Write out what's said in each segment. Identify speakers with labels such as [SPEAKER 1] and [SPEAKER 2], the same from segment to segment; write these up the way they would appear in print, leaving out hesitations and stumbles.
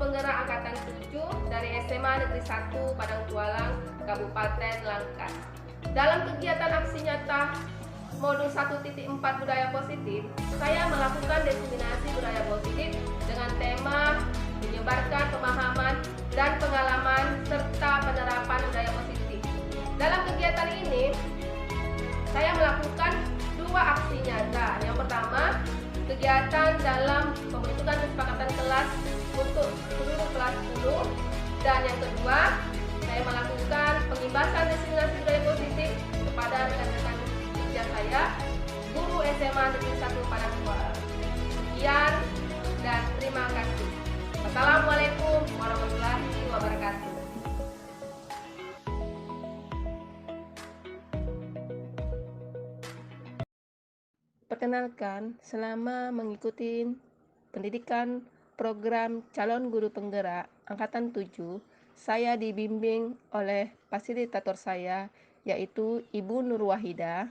[SPEAKER 1] Penggerak Angkatan 7 dari SMA Negeri 1 Padang Tualang, Kabupaten Langkat. Dalam kegiatan aksi nyata modul 1.4 budaya positif, saya melakukan diseminasi budaya positif dengan tema menyebarkan pemahaman dan pengalaman serta penerapan budaya positif. Dalam kegiatan ini, saya melakukan 2 aksi nyata. Yang pertama, kegiatan dalam pembentukan kesepakatan kelas untuk seluruh kelas 10, dan yang kedua, saya melakukan pengibasan diseminasi budaya positif kepada rekan-rekan kerja saya, guru SMA Negeri 1 Padang Tualang. Sekian dan terima kasih. Wassalamualaikum warahmatullahi wabarakatuh. Perkenalkan, selama mengikuti pendidikan program calon guru penggerak Angkatan 7, saya dibimbing oleh fasilitator saya, yaitu Ibu Nur Wahida,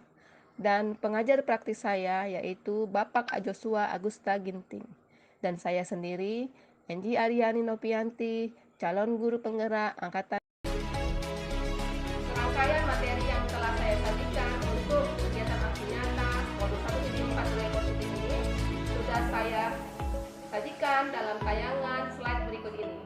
[SPEAKER 1] dan pengajar praktis saya, yaitu Bapak Joshua Agusta Ginting. Dan saya sendiri, Enji Aryani Novianti, calon guru penggerak Angkatan. Rangkaian materi yang telah saya sajikan untuk kegiatan aksi nyata modul 1.4 budaya positif ini sudah saya sajikan dalam tayangan slide berikut ini.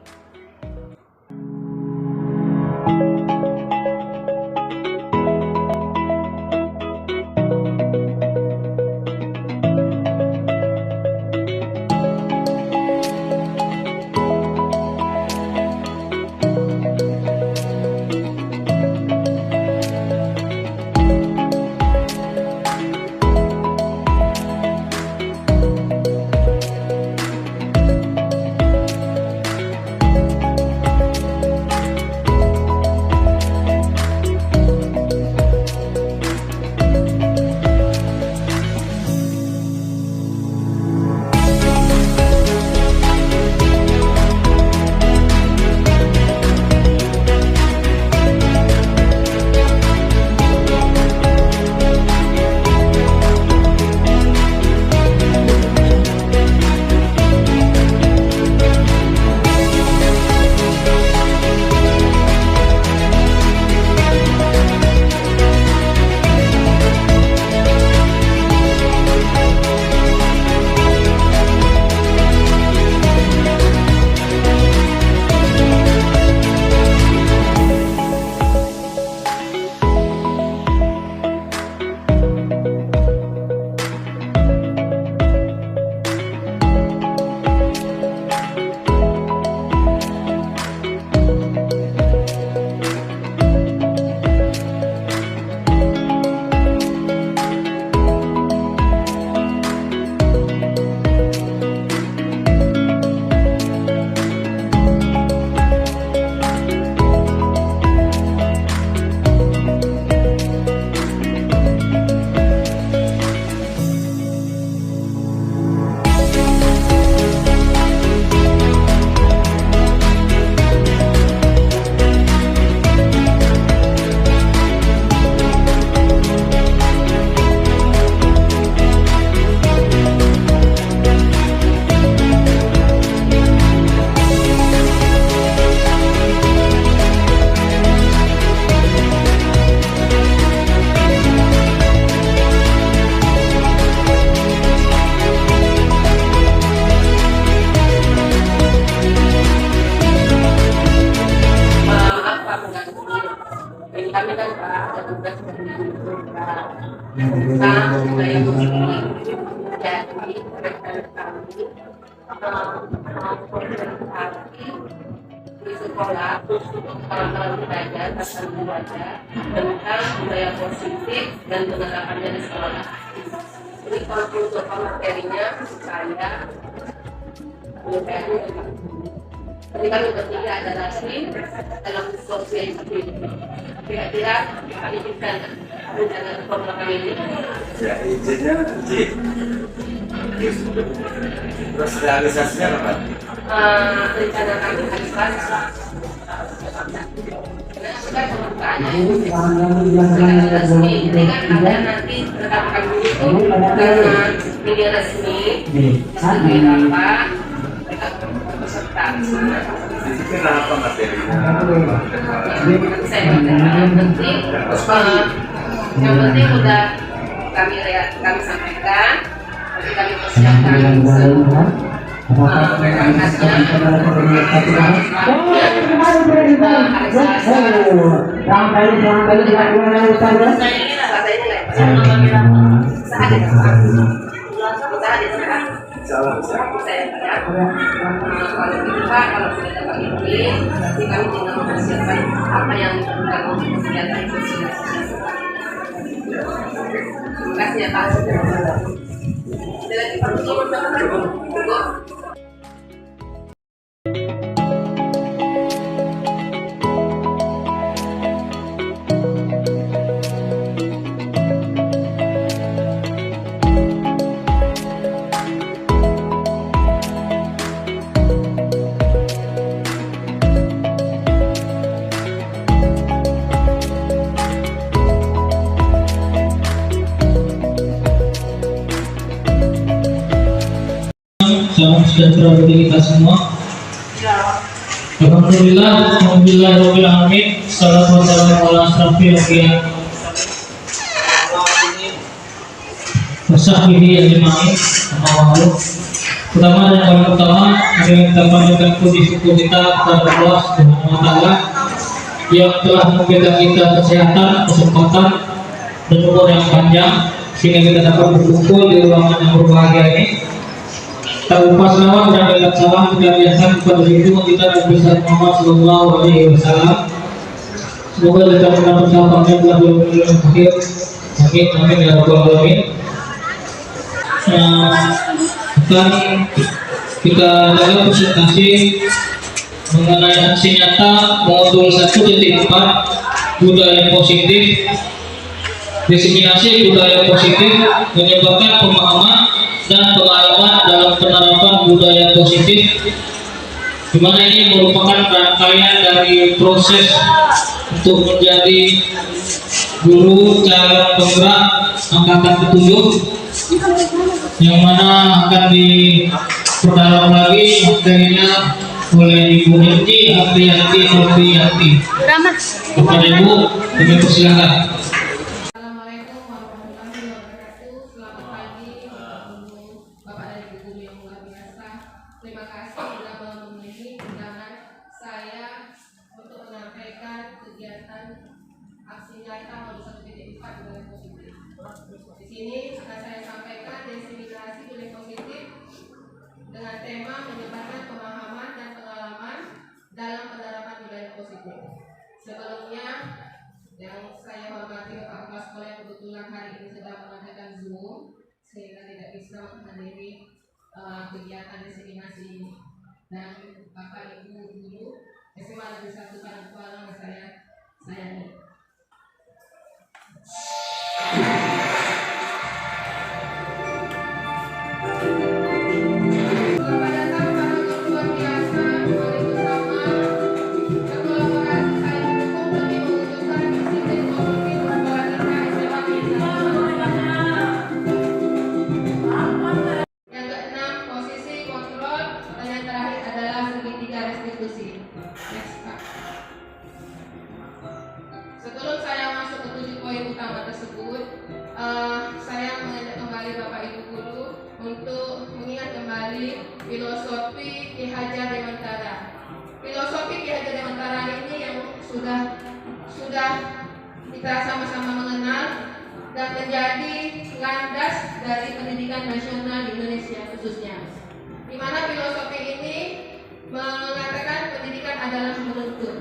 [SPEAKER 1] Kami kan ada tugas dari tentang budaya positif. Jadi rekan kami konsentrasi di sekolah untuk kawan-kawan belajar tentang budaya positif dan penerapannya di sekolah. Jadi kalau untuk materinya saya Jadi kami bertiga adalah tim dalam sosial ini. Kira-kira kami bisa rencana program kami ini.
[SPEAKER 2] Ya, izinnya nanti. Terus realisasinya apa?
[SPEAKER 1] Rencana kami hari Selasa. Sudah pembukaannya resmi. Ini kan ada nanti tetapkan dulu dengan media resmi. Sebagai apa? Peserta.
[SPEAKER 2] Disiplin apa materinya?
[SPEAKER 1] Nanti saya baca penting. Yang penting udah kami sampaikan, nanti kami persiapkan kalau sudah dapat izin, nanti kami tinggal mempersiapkan apa yang diperlukan untuk kegiatan sosialisasi. Terima kasih ya Pak. Ada lagi Pak? Cukup.
[SPEAKER 3] Salam sejahtera bagi kita semua. Alhamdulillah, alamin. Salatu wassalamu ala asrofil anbiya wa sahbihi ajma'in. Pertama dan paling utama, mari kita panjatkan puji syukur kita kepada Allah Subhanahu wa taala yang telah memberikan kita kesehatan, kesempatan dan umur yang panjang sehingga kita dapat berkumpul di ruangan yang berbahagia ini. Tak lupa selawat dan berikan salam kita biasa kepada junjungan kita Nabi Muhammad Sallallahu Alaihi Wasallam. Semoga kita mendapat sahabat yang telah berumur akhir. Amin amin ya rabbal alamin. Akan kita dalam presentasi mengenai aksi nyata modul 1.4 budaya positif. Diseminasi budaya positif menyebabkan pemahaman dan pengalaman dalam penerapan budaya positif, di mana ini merupakan rangkaian dari proses untuk menjadi guru calon penggerak angkatan ke-7 yang mana akan diperdalam lagi materinya oleh Ibu Henti Afriyanti. Kepada Ibu, kami persilakan.
[SPEAKER 1] Terima kasih sudah memenuhi undangan saya untuk menyampaikan kegiatan aksi nyata modul 1.4 budaya positif. Di sini akan saya sampaikan diseminasi budaya positif dengan tema menyebarkan pemahaman dan pengalaman dalam penerapan budaya positif. Sebelumnya, yang saya hormati Bapak Kepala Sekolah yang kebetulan hari ini sedang mengadakan Zoom sehingga tidak bisa menghadiri kegiatan diseminasi ini, dan Bapak Ibu guru SMA Negeri 1 Padang Kuala saya sayangi. Selamat datang para guru luar biasa. Mari bersama berkolaborasi saling mendukung demi mewujudkan disiplin konstruktif perguruan tinggi SMA Negeri 1. Yang keenam, posisi kontrol, dan yang terakhir adalah segitiga restitusi. Next, Pak. Sebelum saya masuk ke 7 poin utama tersebut, saya mengajak kembali Bapak Ibu guru untuk mengingat kembali filosofi Ki Hajar Dewantara. Filosofi Ki Hajar Dewantara ini yang sudah kita sama-sama mengenal dan menjadi landas dari pendidikan nasional di Indonesia khususnya, di mana filosofi ini mengatakan pendidikan adalah menuntun.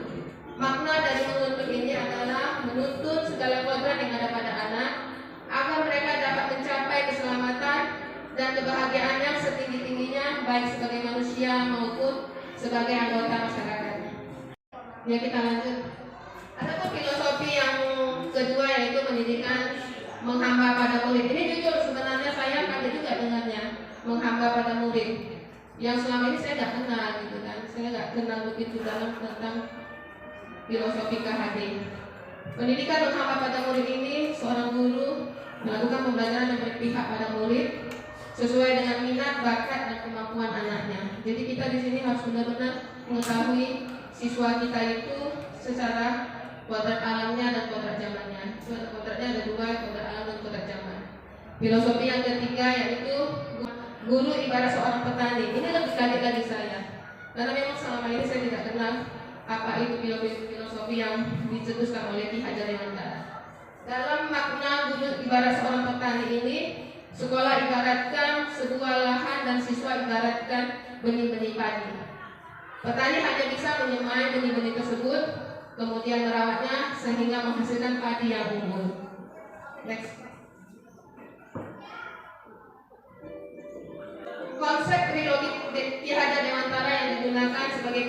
[SPEAKER 1] Makna dari menuntun ini adalah menuntun segala kodrat yang ada pada anak agar mereka dapat mencapai keselamatan dan kebahagiaan yang setinggi-tingginya baik sebagai manusia maupun sebagai anggota masyarakatnya. Ya, kita lanjut. Ada filosofi yang kedua yaitu pendidikan menghamba pada murid. Ini jujur sebenarnya saya kaget juga dengannya, menghamba pada murid. Yang selama ini saya nggak kenal gitu kan, saya nggak kenal begitu dalam tentang filosofi KHD. Pendidikan menghamba pada murid ini seorang guru melakukan pembelajaran yang berpihak pada murid sesuai dengan minat, bakat, dan kemampuan kemampuan anaknya. Jadi kita di sini harus benar-benar mengetahui siswa kita itu secara kuadrat alamnya dan kuadrat zamannya. Kuadratnya ada dua, kuadrat alam dan kuadrat zaman. Filosofi yang ketiga yaitu guru ibarat seorang petani. Ini lebih kaget lagi saya, karena memang selama ini saya tidak kenal apa itu filosofi yang dicetuskan oleh Ki Hajar Dewantara. Dalam makna guru ibarat seorang petani ini, sekolah ibaratkan sebuah lahan dan siswa ibaratkan benih-benih padi. Petani hanya bisa menyemai benih-benih tersebut, kemudian merawatnya sehingga menghasilkan padi yang unggul. Next. Konsep trilogi Ki Hajar Dewantara yang digunakan sebagai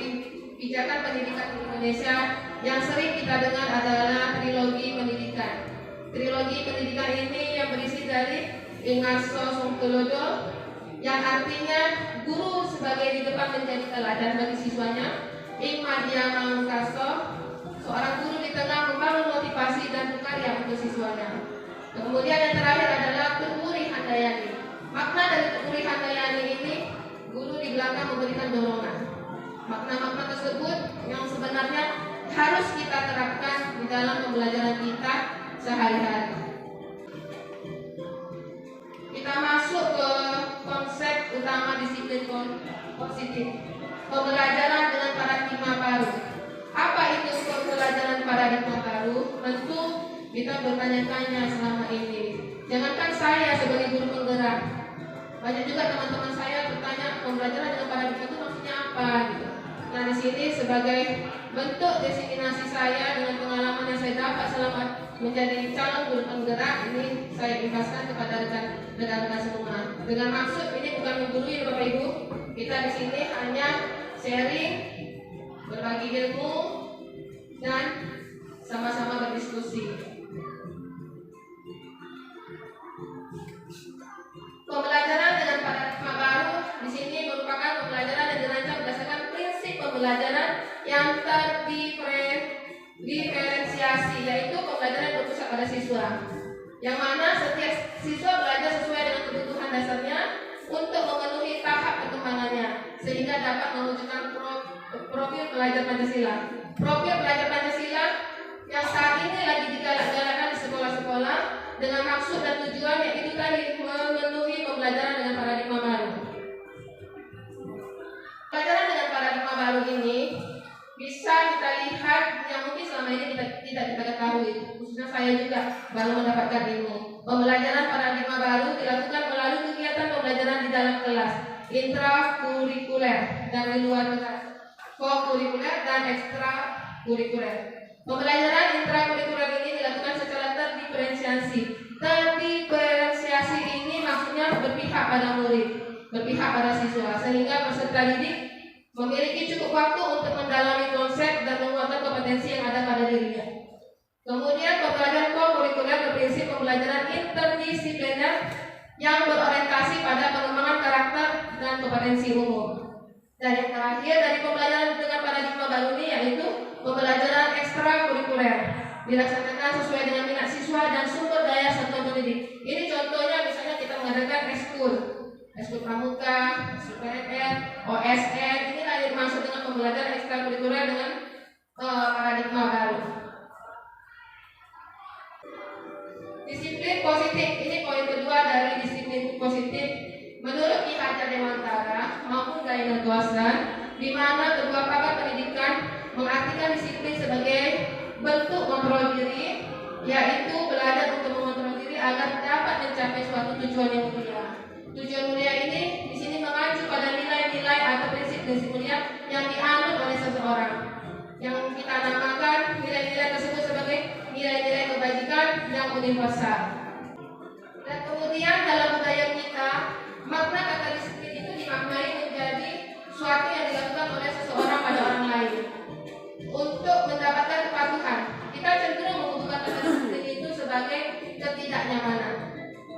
[SPEAKER 1] pijakan pendidikan di Indonesia yang sering kita dengar adalah trilogi pendidikan. Trilogi pendidikan ini yang berisi dari Ingarso Songtulodo, yang artinya guru sebagai di depan menjadi teladan bagi siswanya. Ing Madya Mangkaso, seorang guru di tengah membangun motivasi dan berkarya untuk siswanya. Kemudian yang terakhir adalah Tukuri Handayani. Makna dari Tukuri Handayani ini, guru di belakang memberikan dorongan. Makna-makna tersebut yang sebenarnya harus kita terapkan di dalam pembelajaran kita sehari-hari. Kita masuk ke konsep utama disiplin positif, pembelajaran dengan paradigma baru. Apa itu pembelajaran paradigma baru? Tentu kita bertanya-tanya selama ini. Jangankan saya sebagai guru penggerak, banyak juga teman-teman saya bertanya pembelajaran dengan paradigma itu maksudnya apa gitu. Nah, di sini sebagai bentuk diseminasi saya dengan pengalaman yang saya dapat selama menjadi calon guru penggerak, ini saya imbaskan kepada rekan-rekan semua. Dengan maksud ini bukan menggurui Bapak Ibu, kita di sini hanya sharing, berbagi ilmu, dan sama-sama berdiskusi. Pembelajaran dengan paradigma baru di sini merupakan pembelajaran yang dirancang berdasarkan prinsip pembelajaran yang terdiferensiasi, yaitu pembelajaran yang berpusat pada siswa, yang mana setiap siswa belajar sesuai dengan kebutuhan dasarnya untuk memenuhi tahap perkembangannya sehingga dapat mewujudkan profil pelajar Pancasila. Profil pelajar Pancasila yang saat ini lagi digalak-galakkan di sekolah-sekolah dengan maksud dan tujuan yang itu tadi, memenuhi pembelajaran dengan paradigma baru. Pelajaran dengan paradigma baru ini bisa kita lihat yang mungkin selama ini tidak kita ketahui, khususnya saya juga baru mendapatkan ilmu. Pembelajaran paradigma baru dilakukan melalui kegiatan pembelajaran di dalam kelas, intrakurikuler dan di luar kelas, kokurikuler dan ekstrakurikuler. Pembelajaran intrakurikuler ini dilakukan secara terdiferensiasi. Terdiferensiasi ini maksudnya berpihak pada murid, berpihak pada siswa, sehingga peserta didik memiliki cukup waktu untuk mendalami konsep dan menguatkan kompetensi yang ada pada dirinya. Kemudian pembelajaran kokurikuler berprinsip pembelajaran interdisipliner yang berorientasi pada pengembangan karakter dan kompetensi umum. Dan yang terakhir dari pembelajaran dengan paradigma baru ini yaitu pembelajaran ekstrakurikuler, dilaksanakan sesuai dengan minat siswa dan sumber daya satuan pendidik. Ini contohnya misalnya kita mengadakan ekskul pramuka, ekskul PNR, OSN. Inilah yang dimaksud dengan pembelajaran ekstrakurikuler dengan paradigma baru. Disiplin positif, ini poin kedua dari disiplin positif. Menurut Ki Hajar Dewantara maupun Gainal Goslan, di mana kedua pakar pendidikan mengartikan disiplin sebagai bentuk kontrol diri, yaitu belajar untuk mengontrol diri agar dapat mencapai suatu tujuan yang mulia. Tujuan mulia ini di sini mengacu pada nilai-nilai atau prinsip-prinsip mulia yang dianut oleh seseorang, yang kita namakan nilai-nilai tersebut sebagai nilai-nilai kebajikan yang universal. Dan kemudian dalam budaya kita, makna kata disiplin itu dimaknai menjadi suatu yang dilakukan oleh seseorang pada orang lain untuk mendapatkan kepatuhan. Kita cenderung membutuhkan kata disiplin itu sebagai ketidaknyamanan.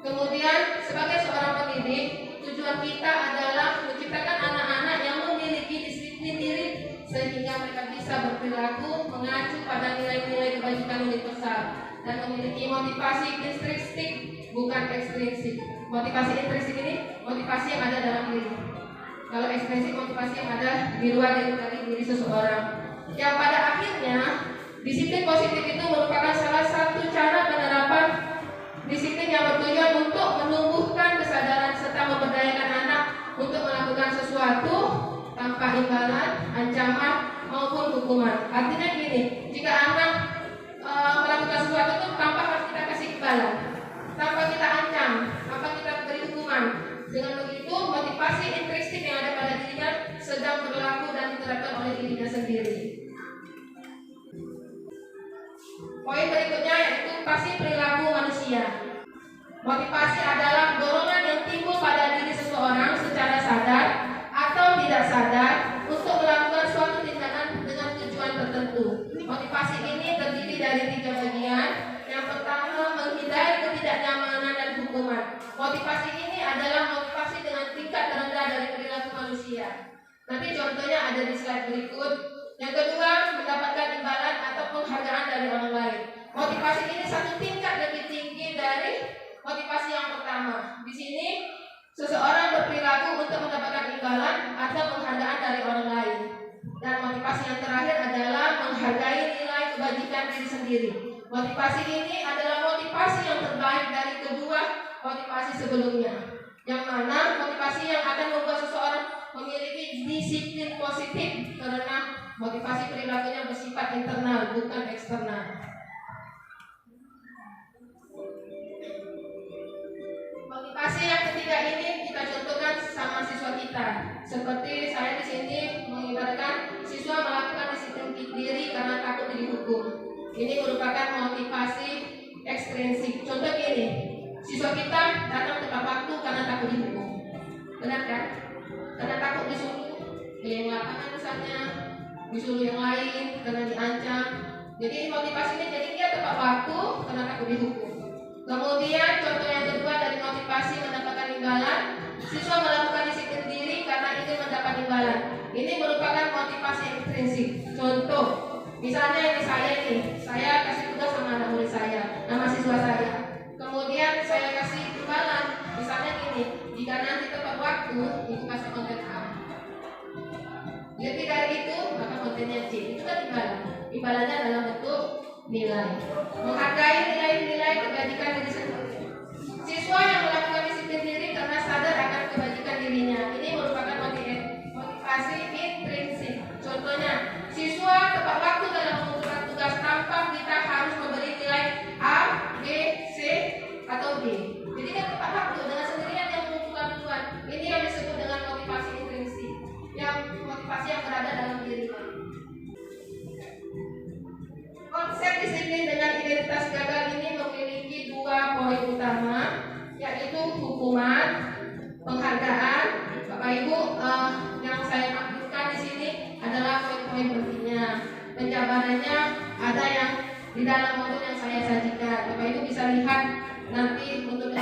[SPEAKER 1] Kemudian sebagai seorang pendidik, tujuan kita adalah menciptakan anak-anak yang memiliki disiplin diri sehingga mereka bisa berperilaku mengacu pada nilai-nilai kebajikan universal dan memiliki motivasi intrinsik bukan ekstrinsik. Motivasi intrinsik ini motivasi yang ada dalam diri. Kalau ekstrinsik motivasi yang ada di luar dari diri seseorang. Yang pada akhirnya disiplin positif itu merupakan salah satu cara penerapan disiplin yang bertujuan untuk menumbuhkan kesadaran serta memberdayakan anak untuk melakukan sesuatu tanpa imbalan, ancaman maupun hukuman. Artinya gini, jika anak melakukan sesuatu itu tanpa harus kita kasih imbalan, tanpa kita ancam, tanpa kita beri hukuman. Dengan begitu motivasi intrinsik yang ada pada dirinya sedang berlaku dan diterapkan oleh dirinya sendiri. Poin berikutnya yaitu pasti perilaku manusia. Motivasi adalah dorongan yang timbul pada diri seseorang secara sadar atau tidak sadar untuk melakukan suatu tindakan dengan tujuan tertentu. Motivasi ini terdiri dari 3 bagian. Yang pertama, menghindari ketidaknyamanan dan hukuman. Motivasi ini adalah motivasi dengan tingkat terendah dari perilaku manusia. Nanti contohnya ada di slide berikut. Yang kedua, mendapatkan imbalan atau penghargaan dari orang lain. Motivasi ini satu tingkat lebih tinggi dari motivasi yang pertama. Di sini seseorang berperilaku untuk mendapatkan imbalan atau penghargaan dari orang lain. Dan motivasi yang terakhir adalah menghargai nilai kebajikan diri sendiri. Motivasi ini adalah motivasi yang terbaik dari kedua motivasi sebelumnya. Yang mana motivasi yang akan membuat seseorang memiliki disiplin positif karena motivasi perilakunya bersifat internal bukan eksternal. Motivasi yang ketiga ini kita contohkan sama siswa kita. Seperti saya di sini mengibaratkan siswa melakukan disiplin diri karena takut dihukum. Ini merupakan motivasi ekstrinsik. Contoh gini, siswa kita datang tepat waktu karena takut dihukum. Benar kan? Karena takut disuruh yang lapangan misalnya, disuruh yang lain karena diancam. Jadi motivasinya jadi dia tepat waktu karena takut dihukum. Kemudian contoh yang kedua dari motivasi mendapatkan imbalan, siswa melakukan disiplin diri karena ingin mendapat imbalan. Ini merupakan motivasi ekstrinsik. Contoh, misalnya ini saya kasih tugas sama anak murid saya, nama siswa saya. Kemudian saya kasih imbalan, misalnya gini, jika nanti tepat waktu, itu kasih konten A. Lebih dari itu, maka kontennya C. Itu kan imbalan. Imbalannya dalam bentuk nilai. Menghargai nilai-nilai kebajikan diri sendiri. Siswa yang melakukan disiplin diri karena sadar akan kebajikan dirinya. Ini merupakan motivasi intrinsik. Contohnya, siswa tepat waktu dalam mengumpulkan tugas tanpa kita harus memberi nilai A, B, C, atau D. Jadi kan tepat waktu dengan sendirinya dia mengumpulkan tugas. Ini yang disebut dengan motivasi intrinsik. Yang motivasi yang berada dalam dirinya. Konsep disiplin dengan identitas gagal ini memiliki 2 poin utama, yaitu hukuman, penghargaan. Bapak Ibu, yang saya maksudkan di sini adalah poin-poin pentingnya. Penjabarannya ada yang di dalam modul yang saya sajikan. Bapak Ibu bisa lihat nanti untuk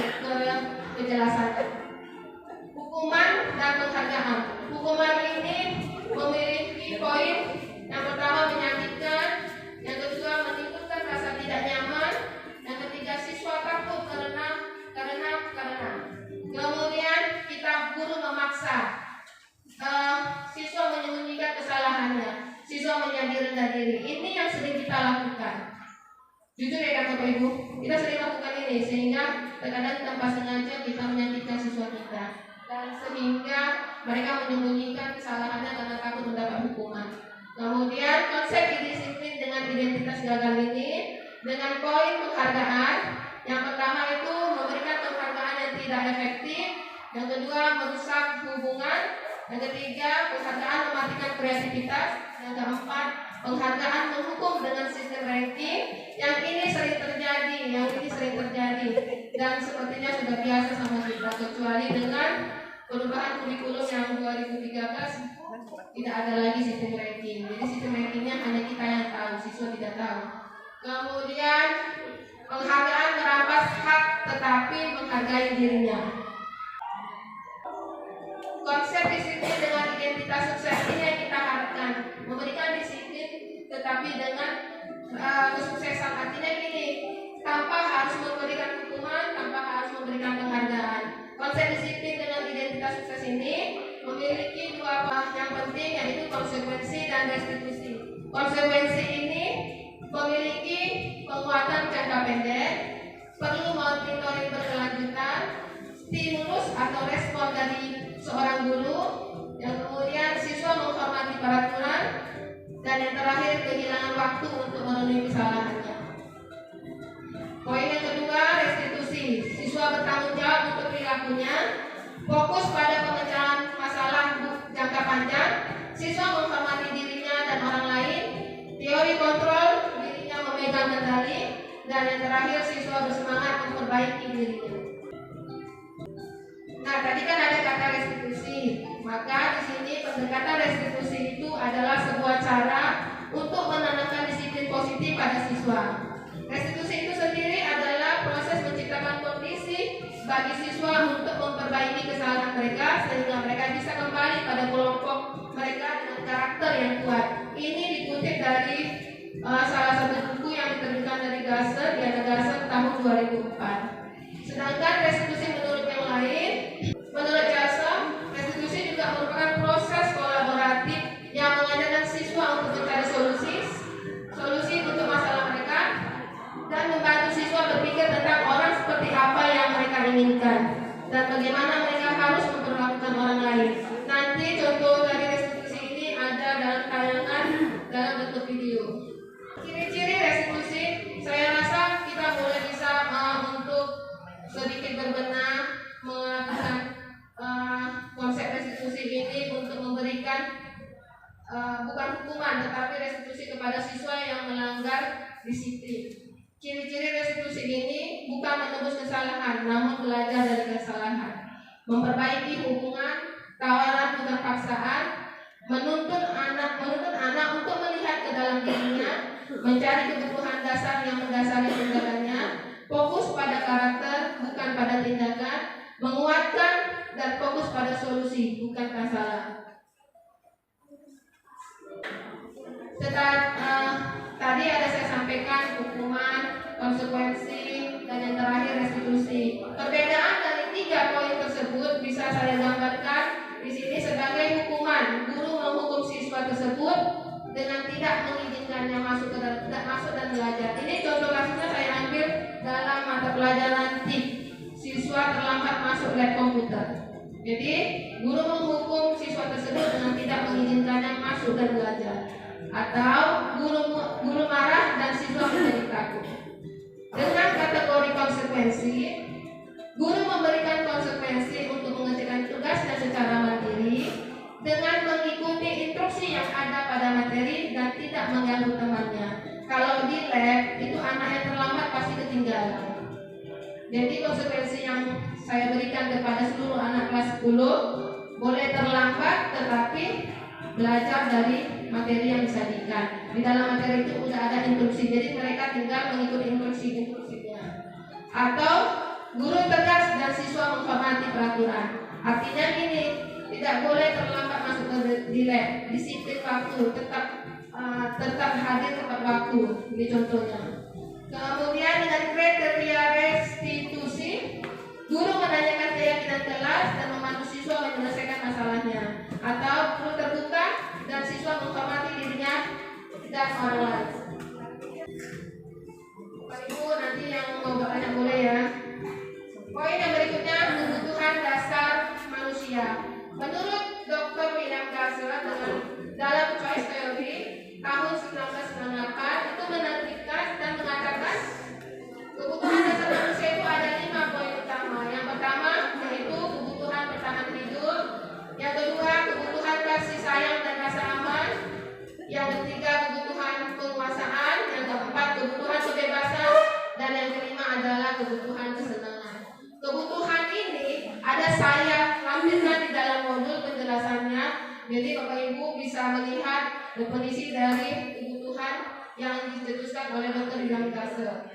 [SPEAKER 1] kejelasan. Hukuman dan penghargaan. Hukuman ini memiliki poin yang pertama menyakitkan, yang kedua menimbulkan rasa tidak nyaman, yang ketiga siswa takut karena. Kemudian kita guru memaksa siswa menyembunyikan kesalahannya, siswa menjadi rendah diri. Ini yang sering kita lakukan. Jujur ya Bapak Ibu, kita sering lakukan ini sehingga terkadang tanpa sengaja kita menyakitkan siswa kita, dan sehingga mereka menyembunyikan kesalahannya karena takut mendapat hukuman. Kemudian konsep disiplin dengan identitas gagal ini dengan poin penghargaan. Yang pertama itu memberikan penghargaan yang tidak efektif, yang kedua merusak hubungan, yang ketiga penghargaan mematikan kreativitas, yang keempat penghargaan menghukum dengan sistem ranking. Yang ini sering terjadi dan sepertinya sudah biasa sama kita, kecuali dengan perubahan kurikulum yang 2013 tidak ada lagi sistem ranking. Jadi sistem rankingnya hanya kita yang tahu, siswa tidak tahu. Kemudian penghargaan merampas hak tetapi menghargai dirinya. Konsep disiplin dengan identitas sukses ini yang kita harapkan, memberikan disiplin tetapi dengan kesuksesan. Artinya gini, tanpa harus memberikan hukuman, tanpa harus memberikan penghargaan. Konsep disiplin dengan identitas sukses ini memiliki dan restitusi. Konsekuensi ini memiliki penguatan jangka pendek, perlu monitoring berkelanjutan, stimulus atau respon dari seorang guru, yang kemudian siswa menghormati peraturan, dan yang terakhir kehilangan waktu untuk memenuhi kesalahannya. Poin yang kedua, restitusi. Siswa bertanggung jawab untuk perilakunya, fokus pada pemecahan masalah jangka panjang, siswa menghormati dirinya dan orang lain, teori kontrol, dirinya memegang kendali, dan yang terakhir siswa bersemangat memperbaiki dirinya. Nah, tadi kan ada kata restitusi. Maka di sini pendekatan restitusi itu adalah sebuah cara untuk menanamkan disiplin positif pada siswa. Restitusi itu sendiri adalah proses menciptakan kondisi bagi siswa untuk memperbaiki kesalahan mereka sehingga mereka bisa kembali pada kelompok mereka dengan karakter yang kuat. Ini dikutip dari salah satu buku yang diterbitkan dari Gasser, di ada Gasser tahun 2004. Sedangkan restitusi menurut yang lain, menurut Gasser, restitusi juga merupakan proses kolaboratif yang mengajarkan siswa untuk mencari solusi untuk masalah mereka dan membantu siswa berpikir tentang orang seperti apa yang mereka inginkan dan bagaimana mereka harus memperlakukan orang lain. Nanti contoh dari restitusi ini ada dalam tayangan dalam bentuk video. Ciri-ciri restitusi, saya rasa kita mulai bisa untuk sedikit berbenah mengatakan konsep restitusi ini untuk memberikan bukan hukuman tetapi restitusi kepada siswa yang melanggar disiplin. Ciri-ciri restitusi ini bukan menebus kesalahan, namun belajar dari kesalahan, memperbaiki hubungan, tawaran bukan paksaan, menuntun anak untuk melihat ke dalam dirinya, mencari kebutuhan dasar yang mendasari tindakannya, fokus pada karakter bukan pada tindakan, menguatkan dan fokus pada solusi bukan masalah. Tadi ada saya sampaikan hukuman, konsekuensi, dan yang terakhir restitusi. Perbedaan dari 3 poin tersebut bisa saya gambarkan di sini sebagai hukuman. Guru menghukum siswa tersebut dengan tidak mengizinkannya masuk dan belajar. Ini contoh kasusnya saya ambil dalam mata pelajaran TIP. Siswa terlambat masuk lab komputer. Jadi guru menghukum siswa tersebut dengan tidak mengizinkannya masuk dan belajar. Atau guru marah dan siswa menjadi takut. Dengan kategori konsekuensi, guru memberikan konsekuensi untuk mengerjakan tugasnya secara mandiri dengan mengikuti instruksi yang ada pada materi dan tidak mengganggu temannya. Kalau di lab itu anak yang terlambat pasti ketinggalan. Jadi konsekuensi yang saya berikan kepada seluruh anak kelas 10 boleh terlambat tetapi belajar dari materi yang disajikan. Di dalam materi itu sudah ada instruksi, jadi mereka tinggal mengikuti instruksinya. Atau guru tegas dan siswa menghormati peraturan. Artinya ini tidak boleh terlambat masuk di lab, disiplin waktu, tetap hadir tepat waktu. Ini contohnya. Kemudian dengan kriteria restitusi, guru menanyakan keyakinan kelas dan membantu siswa menyelesaikan masalahnya. Atau guru terbuka dan siswa menghormati dirinya dan orang lain. Bapak Ibu nanti yang mau bertanya boleh ya. Poin yang berikutnya, kebutuhan dasar manusia. Menurut Dr. William Gasser dalam Choice Theory tahun 1998 itu menerbitkan dan mengatakan kebutuhan dasar manusia itu ada 5 poin utama. Yang pertama yaitu kebutuhan bertahan hidup. Yang kedua kebutuhan kasih sayang dan rasa aman. Yang ketiga kebutuhan penguasaan. Yang keempat kebutuhan kebebasan. Dan yang kelima adalah kebutuhan kesenangan. Kebutuhan ini ada saya lampirkan di dalam modul penjelasannya. Jadi Bapak Ibu bisa melihat definisi dari kebutuhan yang dicetuskan oleh Dr. William Gasser.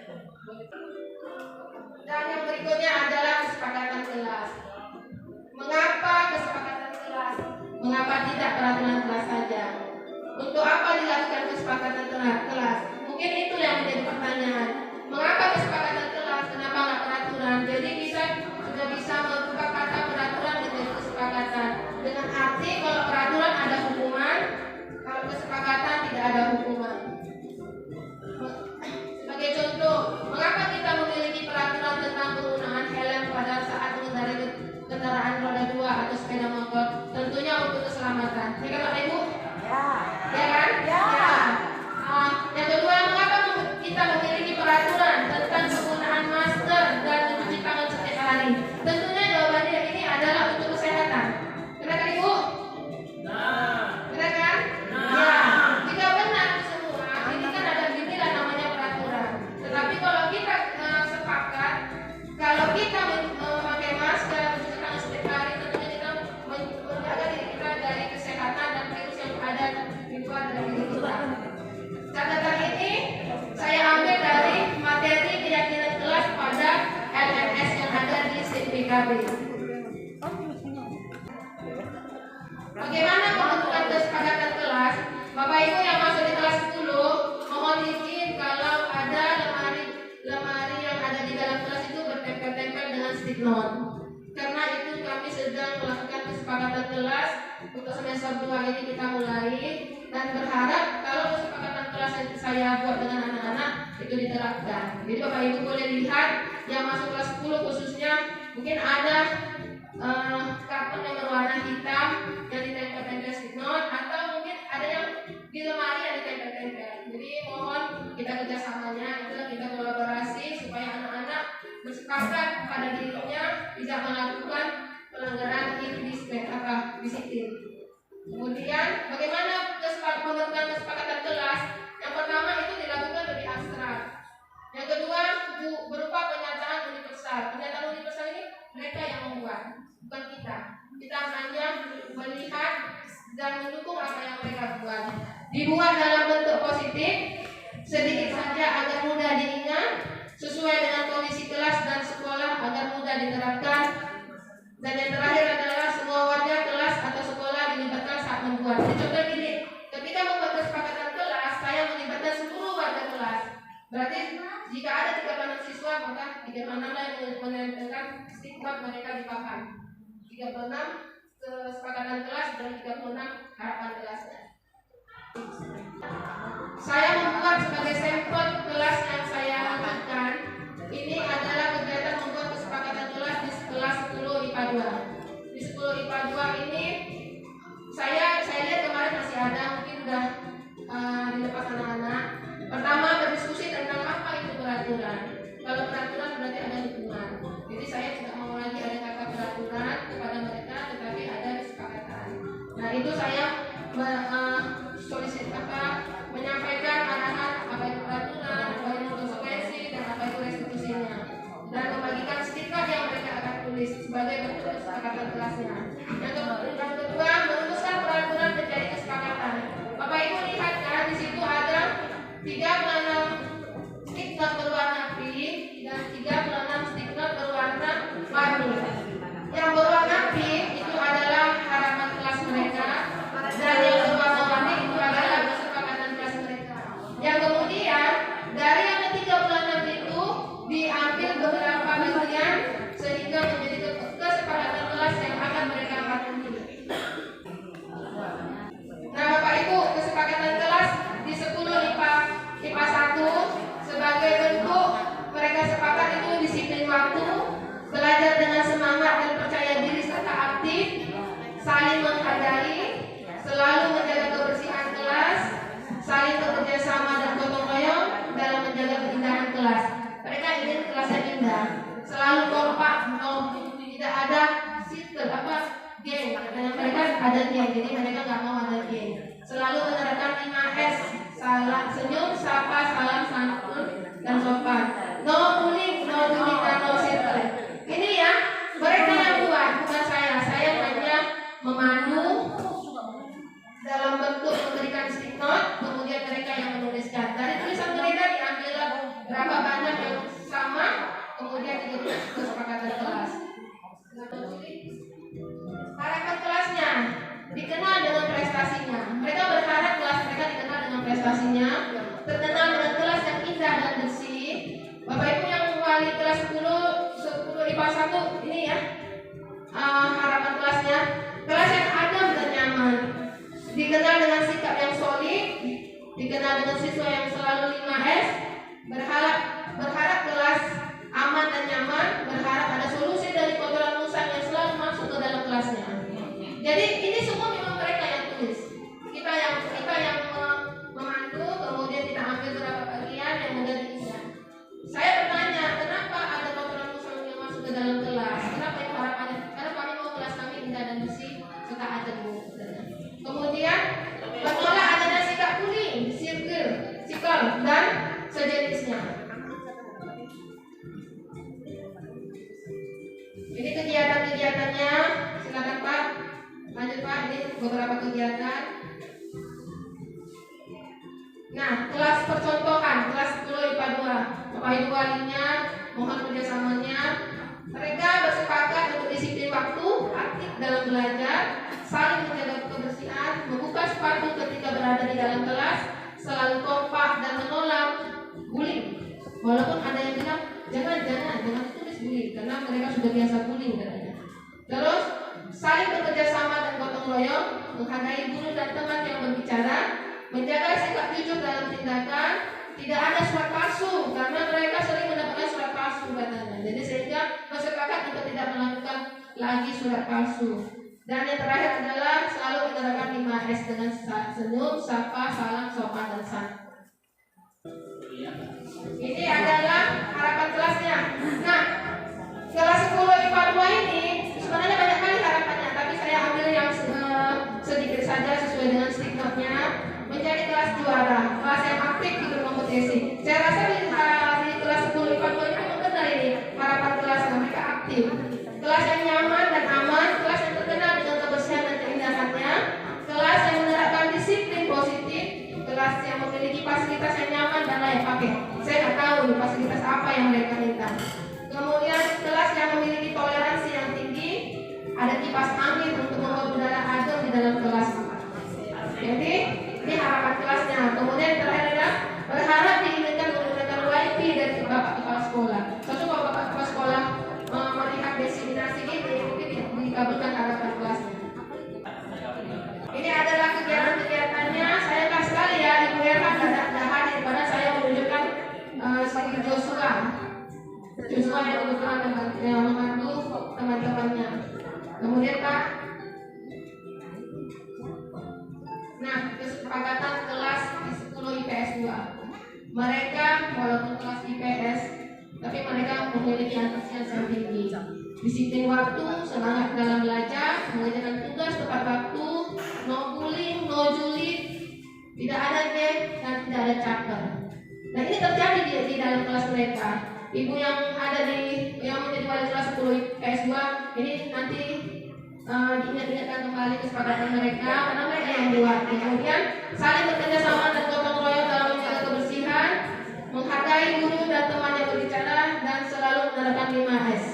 [SPEAKER 1] Dan yang berikutnya adalah kesepakatan kelas. Mengapa kesepakatan kelas? Mengapa tidak peraturan kelas saja? Untuk apa dilakukan kesepakatan kelas? Mungkin itu yang menjadi pertanyaan. Mengapa kesepakatan kelas? Kenapa nggak peraturan? Jadi kita sudah bisa membuka kata peraturan menjadi kesepakatan. Dengan arti kalau peraturan ada hukuman, kalau kesepakatan luar dari diri kita. Catatan ini saya ambil dari materi keyakinan kelas pada LMS yang ada di SIPKB. Bagaimana pembentukan kesepakatan kelas? Bapak Ibu yang masuk di kelas 10, mohon izin kalau ada lemari yang ada di dalam kelas itu bertempel-tempel dengan stick note. Karena itu kami sedang melakukan kesepakatan kelas untuk semester 2 ini kita mulai, dan berharap kalau kesepakatan kelas yang saya buat dengan anak-anak itu diterapkan. Jadi Bapak Ibu boleh lihat yang masuk kelas 10 khususnya mungkin ada karton yang berwarna hitam yang ditempel-tempel stick note, atau mungkin ada yang di lemari yang ditempel-tempel. Jadi mohon kita kerjasamanya, itulah kita kolaborasi supaya anak-anak bersepakat pada dirinya tidak melakukan pelanggaran disiplin. Kemudian bagaimana pembentukan kesepakatan kelas? Yang pertama itu dilakukan lebih abstrak. Yang kedua berupa pernyataan universal. Pernyataan universal ini mereka yang membuat, bukan kita. Kita hanya melihat dan mendukung apa yang mereka buat. Dibuat dalam bentuk positif, sedikit saja agar mudah diingat, sesuai dengan kondisi kelas dan sekolah agar mudah diterapkan. Dan yang terakhir adalah semua warga kelas atau sekolah dilibatkan saat membuat. Jadi contoh gini, ketika membuat kesepakatan kelas, saya melibatkan seluruh warga kelas. Berarti jika ada 36 siswa, maka 36 lah yang menempelkan stigma mereka di papan. 36 kesepakatan kelas dan 36 harapan kelasnya. Saya membuat sebagai sampel kelas yang saya lakukan. Ini adalah kegiatan membuat kesepakatan kelas di kelas 10 IPA 2. Di 10 IPA 2 ini saya lihat kemarin masih ada, mungkin sudah dilepas anak-anak. Pertama berdiskusi tentang apa itu peraturan. Kalau peraturan berarti ada dukungan. Jadi saya tidak mau lagi ada kata peraturan kepada mereka, tetapi ada kesepakatan. Nah itu saya menyampaikan arahan apa itu peraturan, apa itu konsekuensi, dan apa itu restitusinya, dan membagikan stiker yang mereka akan tulis sebagai bentuk kesepakatan kelasnya. Yang kedua, merumuskan peraturan menjadi kesepakatan. Bapak Ibu lihat kan di situ ada 36 stiker berwarna pink dan 36 stiker berwarna warni. Yang berwarna pink itu adalah harapan kelas mereka, dan yang berwarna warni itu adalah kesepakatan kelas mereka. Yang kemudian dari yang ke-36 itu diambil beberapa bagian sehingga menjadi kesepakatan kelas yang akan mereka patuhi. Nah Bapak Ibu, kesepakatan kelas di 10 IPA 1 sebagai bentuk mereka sepakat itu disiplin waktu, belajar dengan semangat dan percaya diri serta aktif, saling menghargai, selalu menjaga kebersihan kelas, saling bekerja sama dan gotong royong dalam menjaga keindahan kelas. Mereka ingin kelasnya indah, selalu kompak, tidak ada circle geng. Karena mereka ada geng, jadi mereka nggak mau ada geng. Selalu menerapkan 5S, salam, senyum, sapa, salam, santun, dan sopan. No bullying, no bullying, dan no circle. Ini ya mereka yang buat, bukan saya. Saya hanya memandu dalam bentuk memberikan stick note, kemudian mereka yang menuliskan. Dari tulisan mereka diambil berapa banyak yang sama, kemudian dibuat kesepakatan kelas. Harapan kelasnya dikenal dengan prestasinya. Mereka berharap kelas mereka dikenal dengan prestasinya, terkenal dengan kelas yang indah dan bersih. Bapak Ibu yang wali kelas 10 IPA 1 ini ya, harapan kelasnya kelas yang adem dan nyaman, dikenal dengan sikap yang solid, dikenal dengan siswa yang selalu 5S, berharap kelas aman dan nyaman, berharap ada solusi dari kotoran musang yang selalu masuk ke dalam kelasnya. Jadi ini semua memang mereka yang tulis. Kita yang memandu, kemudian kita ambil beberapa bagian yang mudah diingat. Saya bertanya, kenapa ada kotoran musang yang masuk ke dalam kelas? Kenapa itu harapannya? Karena kami mau kelas kami indah dan bersih, serta adem. Kemudian menolak adanya sikap bullying, circle. Nah, kelas percontohan, kelas 10 IPA 2. Bapak Ibu walinya, mohon kerjasamanya. Mereka bersepakat untuk disiplin waktu, aktif dalam belajar, saling menjaga kebersihan, membuka sepatu ketika berada di dalam kelas, selalu kompak dan menolak bullying. Walaupun ada yang bilang jangan tulis bullying karena mereka sudah biasa bullying katanya. Terus saling bekerja sama dan gotong royong, menghargai guru dan teman yang berbicara, menjaga sikap jujur dalam tindakan, tidak ada surat palsu karena mereka sering mendapatkan surat palsu katanya. Jadi sehingga bersepakat untuk tidak melakukan lagi surat palsu. Dan yang terakhir adalah selalu menerapkan 5S dengan senyum, sapa, salam, sopan, dan santun. Ini adalah harapan kelasnya. Nah, kelas 10 IPA 2 ini sebenarnya banyak kali harapannya, tapi saya ambil yang sedikit saja sesuai dengan stikernya. Menjadi kelas juara, kelas yang aktif di berkompetisi. Saya rasa di kelas 10 IPA 2 ini mengenai ini harapan kelas mereka aktif. Kelas yang nyaman dan aman, kelas yang terkenal dengan kebersihan dan keindahannya, kelas yang menerapkan disiplin positif, kelas yang memiliki fasilitas yang nyaman dan layak pakai. Saya nggak tahu nih fasilitas apa yang mereka minta. Kemudian kelas yang memiliki toleransi yang tinggi, ada kipas angin untuk membuat udara adem di dalam kelas. Jadi ini harapan kelasnya. Kemudian terakhir adalah berharap diinginkan menggunakan wifi dari bapak kepala sekolah. Suatu bapak kepala sekolah melihat diseminasi ini mungkin dikabulkan harapan kelasnya. Ini adalah kegiatan-kegiatannya. Saya kasih sekali ya Ibu Herman tidak hadir pada saya menunjukkan si Joshua yang kebetulan membantu teman-temannya. Kemudian Pak. Nah, kesepakatan kelas di 10 IPS 2. Mereka walaupun kelas IPS, tapi mereka memiliki antusias yang tinggi. Disiplin waktu, semangat dalam belajar, mengerjakan tugas tepat waktu, no bullying, no julid, tidak ada geng dan tidak ada caper. Nah, ini terjadi di dalam kelas mereka. Ibu yang ada yang menjadi wali kelas 10 IPS 2 ini nanti diingat-ingatkan kembali kesepakatan mereka karena mereka yang buat. Kemudian saling bekerja sama dan gotong royong dalam menjaga kebersihan, menghargai guru dan teman yang berbicara, dan selalu menerapkan 5S: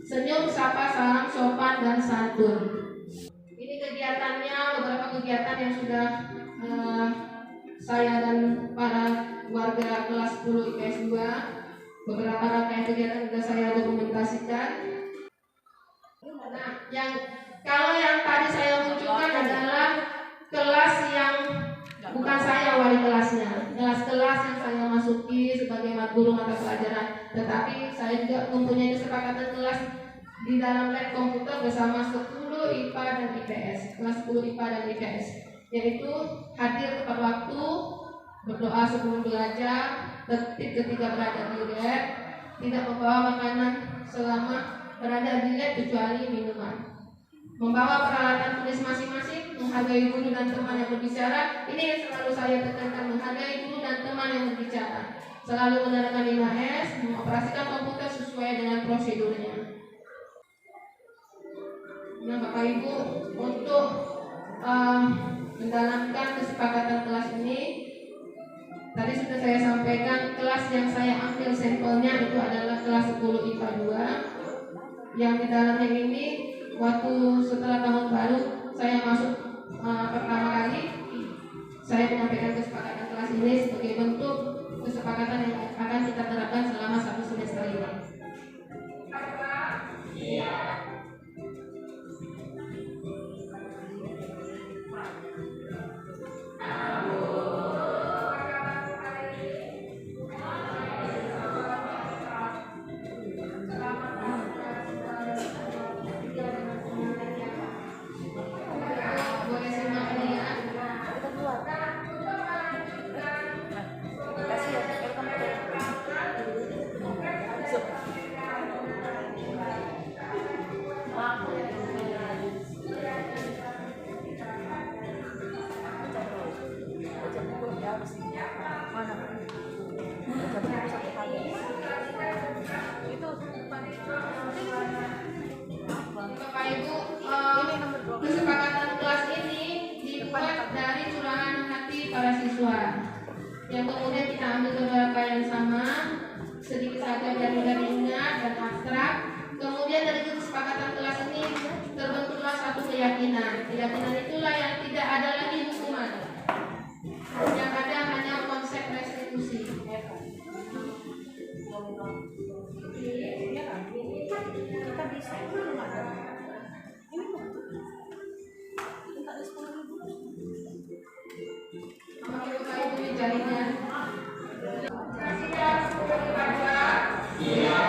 [SPEAKER 1] senyum, sapa, salam, sopan, dan santun. Ini kegiatannya, beberapa kegiatan yang sudah saya dan para warga kelas 10 IPS 2, beberapa rangkaian kegiatan sudah saya dokumentasikan. Nah, kalau yang tadi saya munculkan adalah kelas yang bukan saya wali kelasnya, kelas-kelas yang saya masuki sebagai guru mata pelajaran, tetapi saya juga mempunyai kesepakatan kelas di dalam lab komputer bersama 10 IPA dan IPS, kelas 10 IPA dan IPS, yaitu hadir tepat waktu, berdoa sebelum belajar, tertib ketika berada di lab, tidak membawa makanan selama berada di lab kecuali minuman, membawa peralatan tulis masing-masing, menghargai guru dan teman yang berbicara. Ini yang selalu saya tekankan, menghargai guru dan teman yang berbicara, selalu menerapkan 5S, mengoperasikan komputer sesuai dengan prosedurnya. Nah, Bapak Ibu, untuk mendalamkan kesepakatan kelas ini, tadi sudah saya sampaikan kelas yang saya ambil sampelnya itu adalah kelas 10 IPA 2, yang di dalamnya ini waktu setelah tahun baru saya masuk pertama kali, saya menyampaikan kesepakatan kelas ini sebagai bentuk kesepakatan yang akan kita terapkan selama 1 semester ini. yang kemudian kita ambil beberapa yang sama, sedikit saja biar mudah diingat dan abstrak. Kemudian dari kesepakatan kelas ini terbentuklah satu keyakinan. Keyakinan itulah yang tidak ada lagi hukuman, yang ada hanya konsep restitusi.
[SPEAKER 4] Kita bisa belum ada. Ini kita ada 10.000.
[SPEAKER 1] Mama buka itu jarinya. Kasihnya 10 baca. Iya.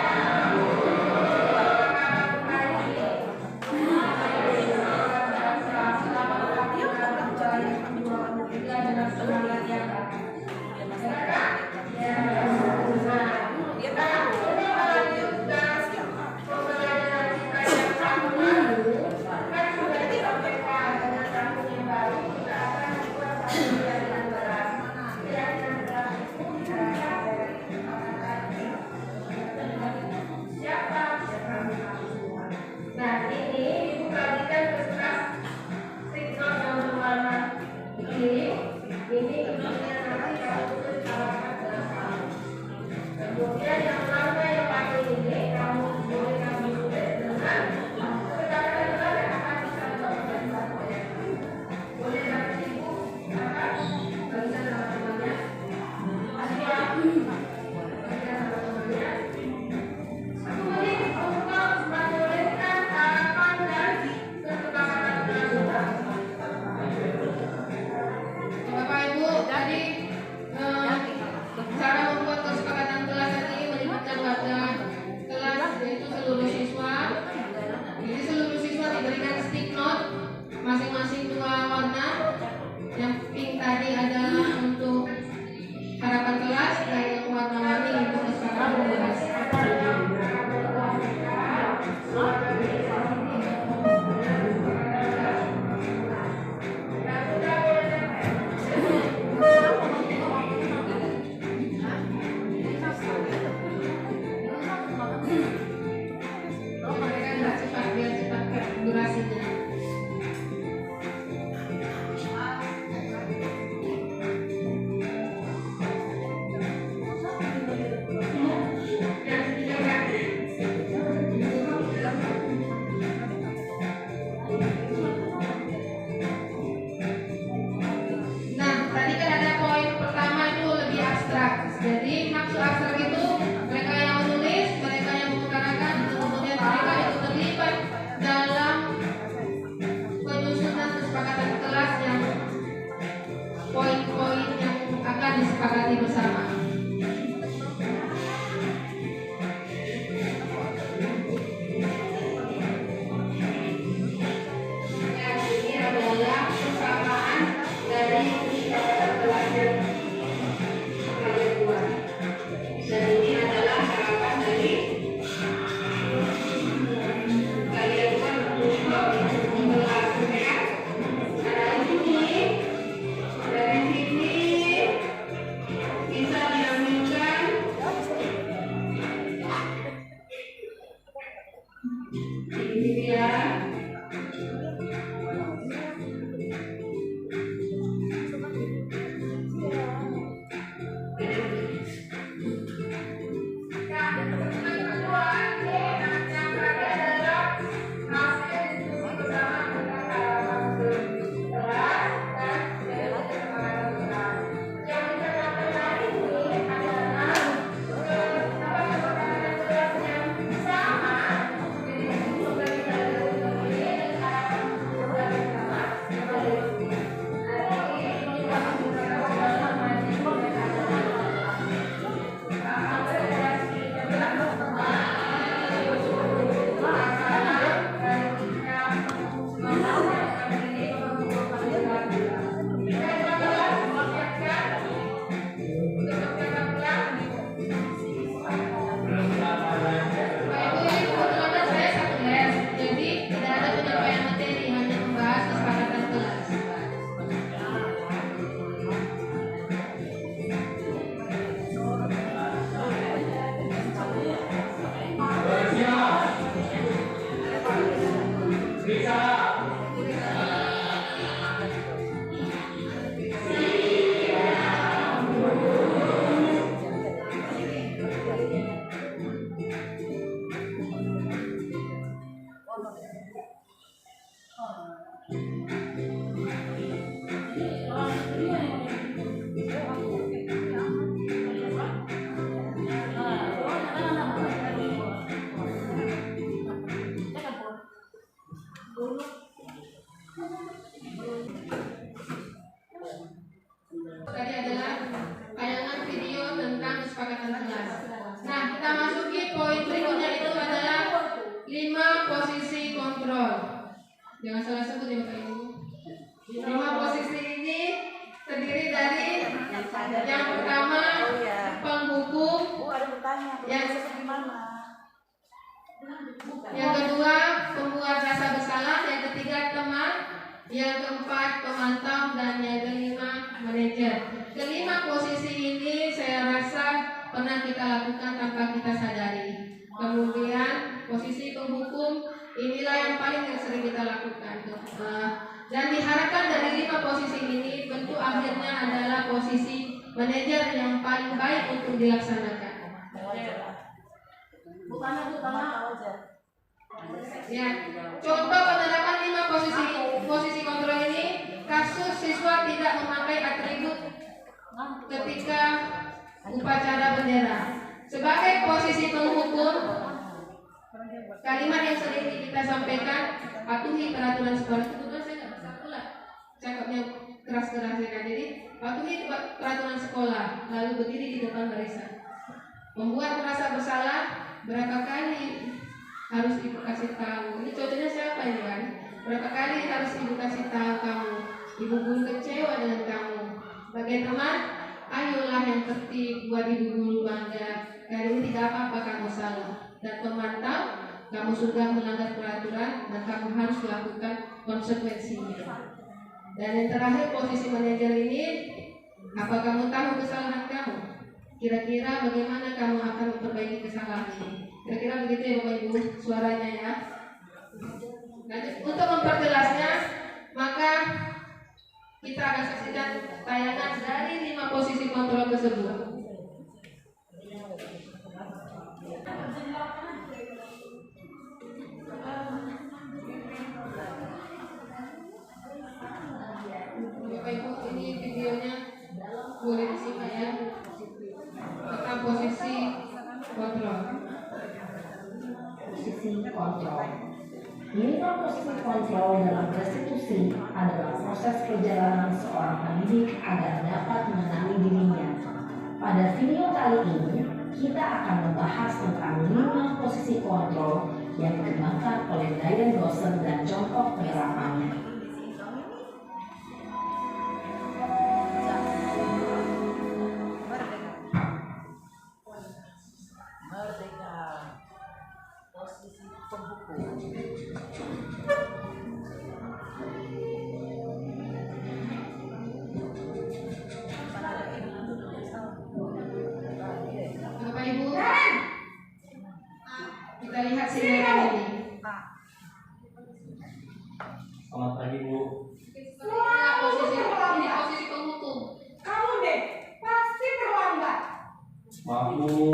[SPEAKER 1] Masing-masing 2 warna. Yang pink tadi adalah untuk harapan kelas dan yang warna-warni untuk kesepakatan kelas. Mereka nggak cepat, biar cepat durasinya. Jadi maksud abstrak itu mereka yang menulis, mereka yang mengutarakan, kemudian mereka itu terlibat dalam penyusunan kesepakatan kelas yang poin-poin yang akan disepakati bersama. Ini adalah kesamaan dari kesepakatan kelas yang dan ini adalah harapan dari kalian semua untuk melakukan. Ada di sini, dari sini bisa Jangan salah sebut ya Bapak Ibu. 5 posisi ini terdiri dari yang pertama penghukum, yang kedua pembuat rasa bersalah, yang ketiga teman, yang keempat pemantau, dan yang kelima manajer. Kelima posisi ini saya rasa pernah kita lakukan tanpa kita sadari. Kemudian posisi penghukum inilah yang paling sering kita lakukan. Dan diharapkan dari 5 posisi ini bentuk akhirnya adalah posisi manajer yang paling baik untuk dilaksanakan. Ya, contoh penerapan 5 posisi kontrol ini, kasus siswa tidak memakai atribut ketika upacara bendera. Sebagai posisi penghukum, kalimat yang sering kita sampaikan, patuhi peraturan sekolah. Kebetulan saya nggak bisa pula cakapnya keras-keras ya kan. Jadi patuhi peraturan sekolah, lalu berdiri di depan barisan. Membuat merasa bersalah, berapa kali harus ibu kasih tahu? Ini contohnya siapa ini kan? Berapa kali harus ibu kasih tahu kamu? Ibu pun kecewa dengan kamu. Sebagai teman, ayolah yang tertib, buat ibu guru bangga. Kali ini tidak apa-apa kamu salah. Dan pemantau, kamu sudah melanggar peraturan dan kamu harus melakukan konsekuensinya. Dan yang terakhir posisi manajer ini, apa kamu tahu kesalahan kamu? Kira-kira bagaimana kamu akan memperbaiki kesalahan ini? Kira-kira begitu ya Bapak Ibu suaranya ya. Nah, untuk memperjelasnya, maka kita akan saksikan tayangan dari 5 posisi kontrol tersebut. Bapak Ibu, ini videonya boleh disimak ya, tentang posisi kontrol.
[SPEAKER 5] Posisi kontrol. 5 posisi kontrol dalam restitusi adalah proses perjalanan seorang pendidik agar dapat mengenali dirinya. Pada video kali ini, kita akan membahas tentang 5 posisi kontrol yang dikembangkan oleh Diane Dawson dan contoh penerapannya.
[SPEAKER 4] Posisi penghukum.
[SPEAKER 1] Bapak Ibu, kita lihat sinetron ini.
[SPEAKER 3] Selamat pagi Bu.
[SPEAKER 1] Ini posisi penghukum.
[SPEAKER 4] Kamu deh, pasti terlambat.
[SPEAKER 3] Maaf Bu,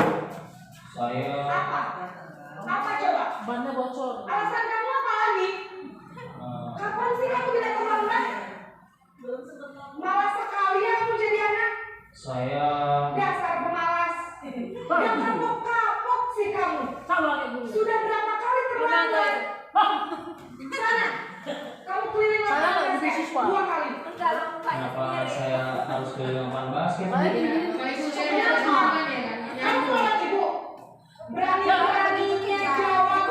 [SPEAKER 3] saya
[SPEAKER 4] Apa coba?
[SPEAKER 5] Bannya bocor.
[SPEAKER 4] Alasan kamu apa lagi? Kapan sih kamu tidak terlambat? Malas sekali ya kamu jadi anak.
[SPEAKER 3] saya
[SPEAKER 4] Dasar pemalas. Yang kapok sih kamu. Sudah berapa kali terlambat? Sana, kamu keliling lapangan basket 2 kali.
[SPEAKER 3] kenapa saya harus ke lapangan basket?
[SPEAKER 1] Bapak Ibu saya lihat ya kan.
[SPEAKER 4] Kamu lihat ibu, berani-beraninya jawab.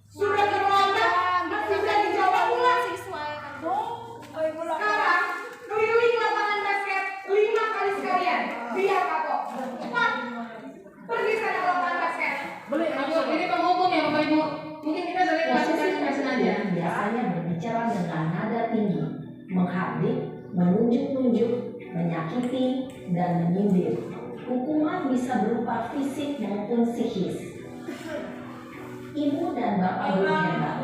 [SPEAKER 4] Sudah terlambat, masih berani jawab pula. Sekarang keliling lapangan basket 5 kali sekalian. Biar kapok. Cepat, pergi sana ke lapangan basket.
[SPEAKER 1] Ini penghukum ya Bapak Ibu. Mungkin kita sering lakukan
[SPEAKER 5] Posisi
[SPEAKER 1] tidak sengaja.
[SPEAKER 5] penghukum biasanya berbicara dengan nada tinggi, menghardik, menunjuk-nunjuk, menyakiti, dan menyindir. Hukuman bisa berupa fisik maupun psikis. Ibu dan bapak guru hebat.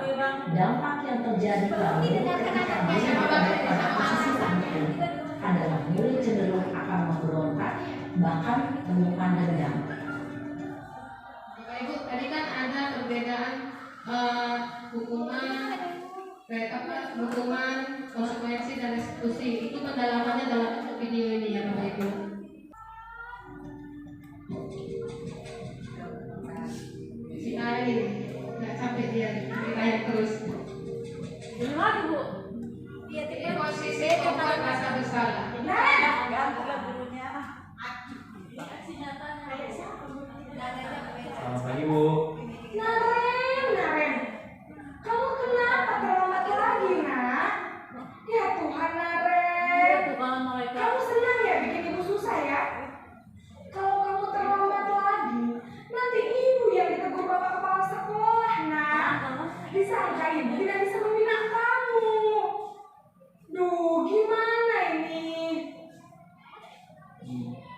[SPEAKER 5] Dampak yang terjadi lalu ketika murid berada pada posisi penghukum adalah murid cenderung akan memberontak, bahkan menyimpan dendam.
[SPEAKER 1] Bapak Ibu, tadi kan ada perbedaan hukuman, konsekuensi dan restitusi. Itu pendalamannya dalam bentuk video ini ya Bapak Ibu. Si Ain nggak capek dia ditanya terus. Ini posisi pembuat rasa bersalah.
[SPEAKER 3] Selamat pagi Bu.
[SPEAKER 4] Naren, kamu kenapa terlambat lagi?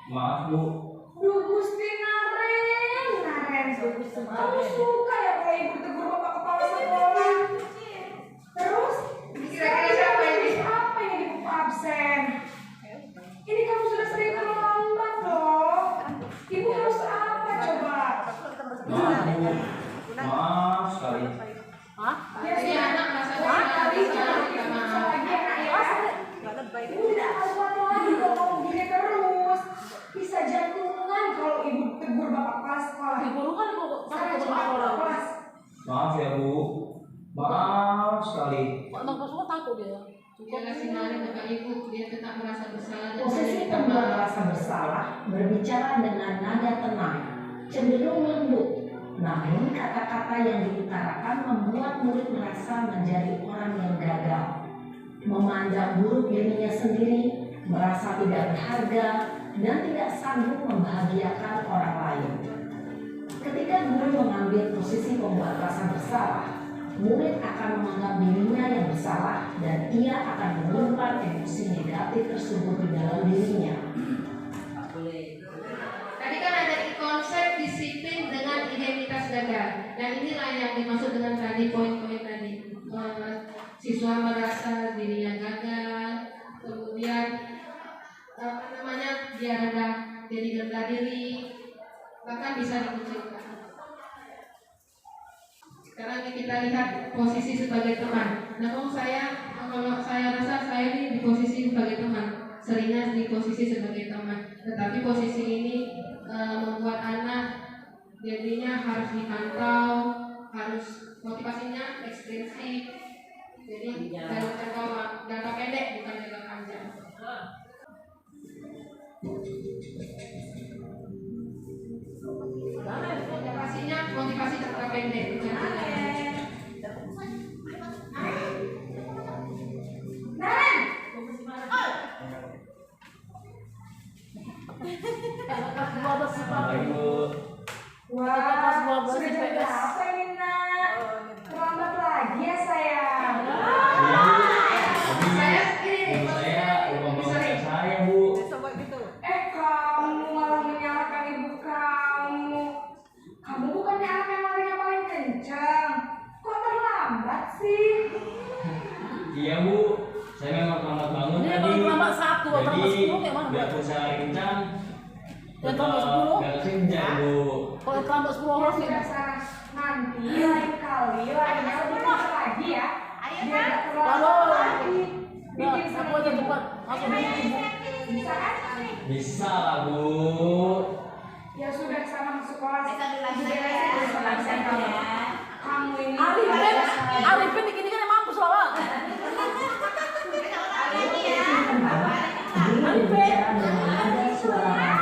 [SPEAKER 3] Maaf Bu.
[SPEAKER 4] Duh Gusti Naren. Kamu suka ya kalau ibu tegur bapak kepala sekolah? Terus
[SPEAKER 1] Kira-kira siapa ini?
[SPEAKER 4] Apa yang ibu absen? Ini kamu sudah sering terlambat loh. Ibu harus apa coba?
[SPEAKER 3] Maaf Bu. Maaf sekali.
[SPEAKER 4] Ya sih anak masa sekali jangan bisa lagi anak ya. Ibu tidak harus lagi kalau kamu gini terus. Bisa jantungan kalau ibu tegur bapak kepala sekolah. Saya coba kelas.
[SPEAKER 3] Maaf ya Bu. Maaf sekali.
[SPEAKER 1] Jangan sinari bapak ibu, dia tetap merasa bersalah.
[SPEAKER 5] Posisi pembuat rasa bersalah berbicara dengan nada tenang, cenderung lembut. Namun kata-kata yang diutarakan membuat murid merasa menjadi orang yang gagal, memandang buruk dirinya sendiri, merasa tidak berharga, dan tidak sanggup membahagiakan orang lain. Ketika guru mengambil posisi pembuat rasa bersalah, murid akan menganggap dirinya yang bersalah dan ia akan menyimpan emosi negatif tersebut di dalam dirinya.
[SPEAKER 1] Tadi kan ada konsep disiplin dengan identitas gagal. Dan inilah yang dimaksud dengan tadi poin-poin tadi. Siswa merasa dirinya gagal, kemudian dia rendah, jadi rendah diri, bahkan bisa dikucilkan. Sekarang kita lihat posisi sebagai teman. Nah, kalau saya rasa saya ini di posisi sebagai teman, seringnya di posisi sebagai teman. Tetapi posisi ini membuat anak jadinya harus dipantau, harus motivasinya ekstensif. Jadi dalam jangka pendek bukan jangka panjang. Motivasi jangka pendek bukan jangka panjang.
[SPEAKER 4] Wah, sudah jam berapa ini nak? Terlambat lagi ya sayang.
[SPEAKER 3] Saya Bu.
[SPEAKER 4] Kamu malah menyalahkan ibu kamu. Kamu bukannya anak yang larinya paling kencang. Kok terlambat sih?
[SPEAKER 3] Iya Bu. Saya memang terlambat bangun
[SPEAKER 6] Ini
[SPEAKER 3] tadi.
[SPEAKER 6] kalau terlambat 1 atau terlambat 10 kayak mana?
[SPEAKER 3] Biarpun saya lari kencang.
[SPEAKER 6] Ya, terlambat 10?
[SPEAKER 3] Gak kencang Bu.
[SPEAKER 6] Kalau terlambat 10
[SPEAKER 4] Ya
[SPEAKER 6] orang
[SPEAKER 4] sudah sana. Nanti lain kali larinya lebih kencang lagi ya. Biar gak terlambat lagi. Bikin
[SPEAKER 6] aku
[SPEAKER 4] sama
[SPEAKER 6] aja
[SPEAKER 4] ibu.
[SPEAKER 6] cepat. Langsung ibu.
[SPEAKER 4] Bisa kan?
[SPEAKER 3] Bisa lah Bu.
[SPEAKER 4] Ya sudah sana masuk kelas.
[SPEAKER 7] Bisa dilanjut
[SPEAKER 4] Beresin
[SPEAKER 7] ya.
[SPEAKER 4] urusan absen kamu. Kamu ini
[SPEAKER 6] Arifin ini kan emang mampus lah.
[SPEAKER 5] Guru berbicara dengan nada suara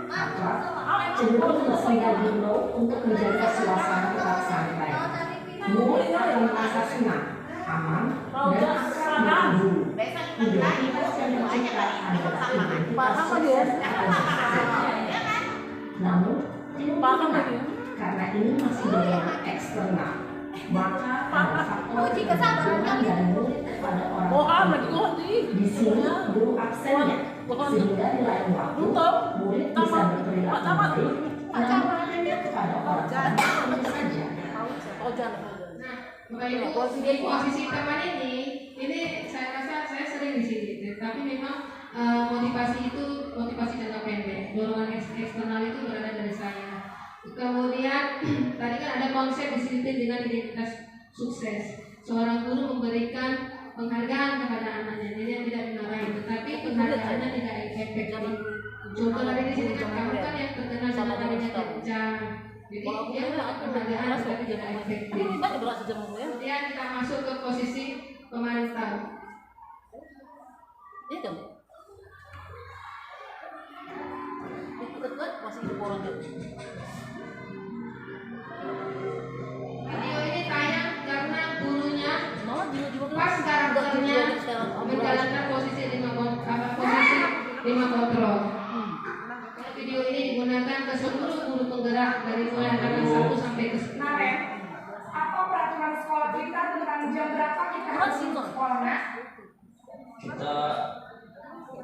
[SPEAKER 5] akrab, cenderung bersenggah-gulung untuk menjaga suasana tetap santai. Murid akan merasa senang, aman, dan akrab dengan guru. Identitas yang tercipta adalah identitas sukses atau berhasil. Namun, karena ini masih berlaku eksternal, maka ada faktor ketergantungan dari murid kepada orang tua. Di sini guru absennya, sehingga di lain waktu murid bisa berperilaku baik, namun hanya kepada orang tua saja.
[SPEAKER 1] Nah, Bapak Ibu, di posisi teman ini saya rasa saya sering di sini. Tapi memang motivasi jangka pendek, dorongan eksternal itu berada dari saya. Kemudian tadi kan ada konsep disiplin dengan identitas sukses. Seorang guru memberikan penghargaan kepada anaknya, jadi dia tidak dimarahi, tetapi penghargaannya tidak efektif. Contoh dari di sini kan kamu kan yang terkenal dengan namanya kencang. Jadi dia mendapat penghargaan tetapi tidak efektif. Kemudian kita masuk ke posisi pemantau.
[SPEAKER 6] Itu. Masih hidup orang itu.
[SPEAKER 1] Video ini tayang karena gurunya
[SPEAKER 6] Malah juga
[SPEAKER 1] pas karakternya menjalankan posisi lima kontrol. Video ini digunakan ke seluruh guru penggerak dari mulai angkatan 1 sampai ke 10.
[SPEAKER 4] Naren, apa peraturan sekolah kita tentang jam berapa kita harus masuk sekolah? Nah,
[SPEAKER 3] Kita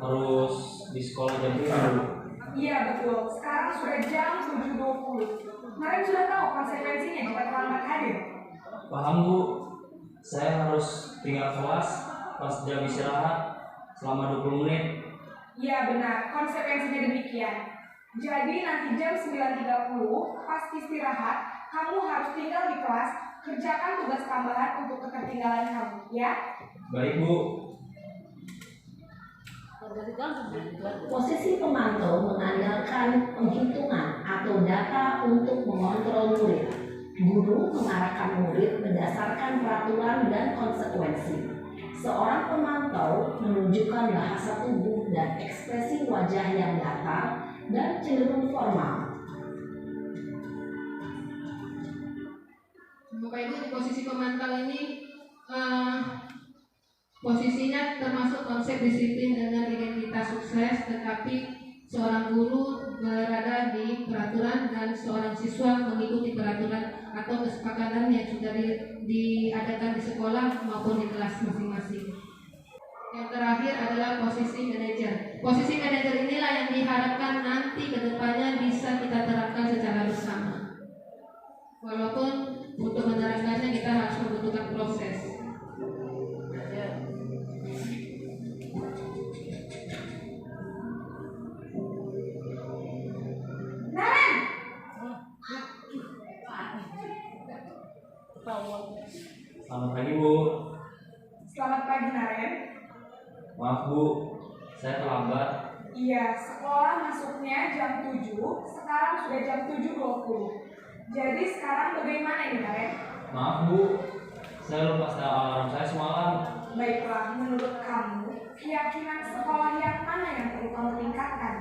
[SPEAKER 3] harus di sekolah jam jam 7.
[SPEAKER 4] Iya betul, sekarang sudah jam 7.20. Kemarin sudah tahu konsekuensinya jika terlambat hadir.
[SPEAKER 3] Paham Bu, saya harus tinggal kelas pas jam istirahat selama 20 menit.
[SPEAKER 4] Iya benar, konsekuensinya demikian. Jadi nanti jam 9.30 pas istirahat, kamu harus tinggal di kelas, kerjakan tugas tambahan untuk ketertinggalan kamu, ya?
[SPEAKER 3] Baik Bu.
[SPEAKER 5] Posisi pemantau mengandalkan penghitungan atau data untuk mengontrol murid. Guru mengarahkan murid berdasarkan peraturan dan konsekuensi. Seorang pemantau menunjukkan bahasa tubuh dan ekspresi wajah yang datar dan cenderung formal.
[SPEAKER 1] Bapak Ibu, di posisi pemantau ini posisinya termasuk konsep disiplin dengan identitas sukses, tetapi seorang guru berada di peraturan dan seorang siswa mengikuti peraturan atau kesepakatan yang sudah diadakan di sekolah maupun di kelas masing-masing. Yang terakhir adalah posisi manajer. Posisi manajer inilah yang diharapkan nanti ke depannya bisa kita terapkan secara bersama. Walaupun untuk menerapkannya kita harus membutuhkan proses.
[SPEAKER 4] Naren!
[SPEAKER 3] Selamat pagi Bu.
[SPEAKER 4] Selamat pagi Naren.
[SPEAKER 3] Maaf Bu, saya terlambat.
[SPEAKER 4] Iya, sekolah masuknya jam 7, sekarang sudah jam 7.20. Jadi sekarang bagaimana ini Naren?
[SPEAKER 3] Maaf Bu, saya lupa setel alarm saya semalam.
[SPEAKER 4] Baiklah, menurut kamu, keyakinan sekolah yang mana yang perlu kamu tingkatkan?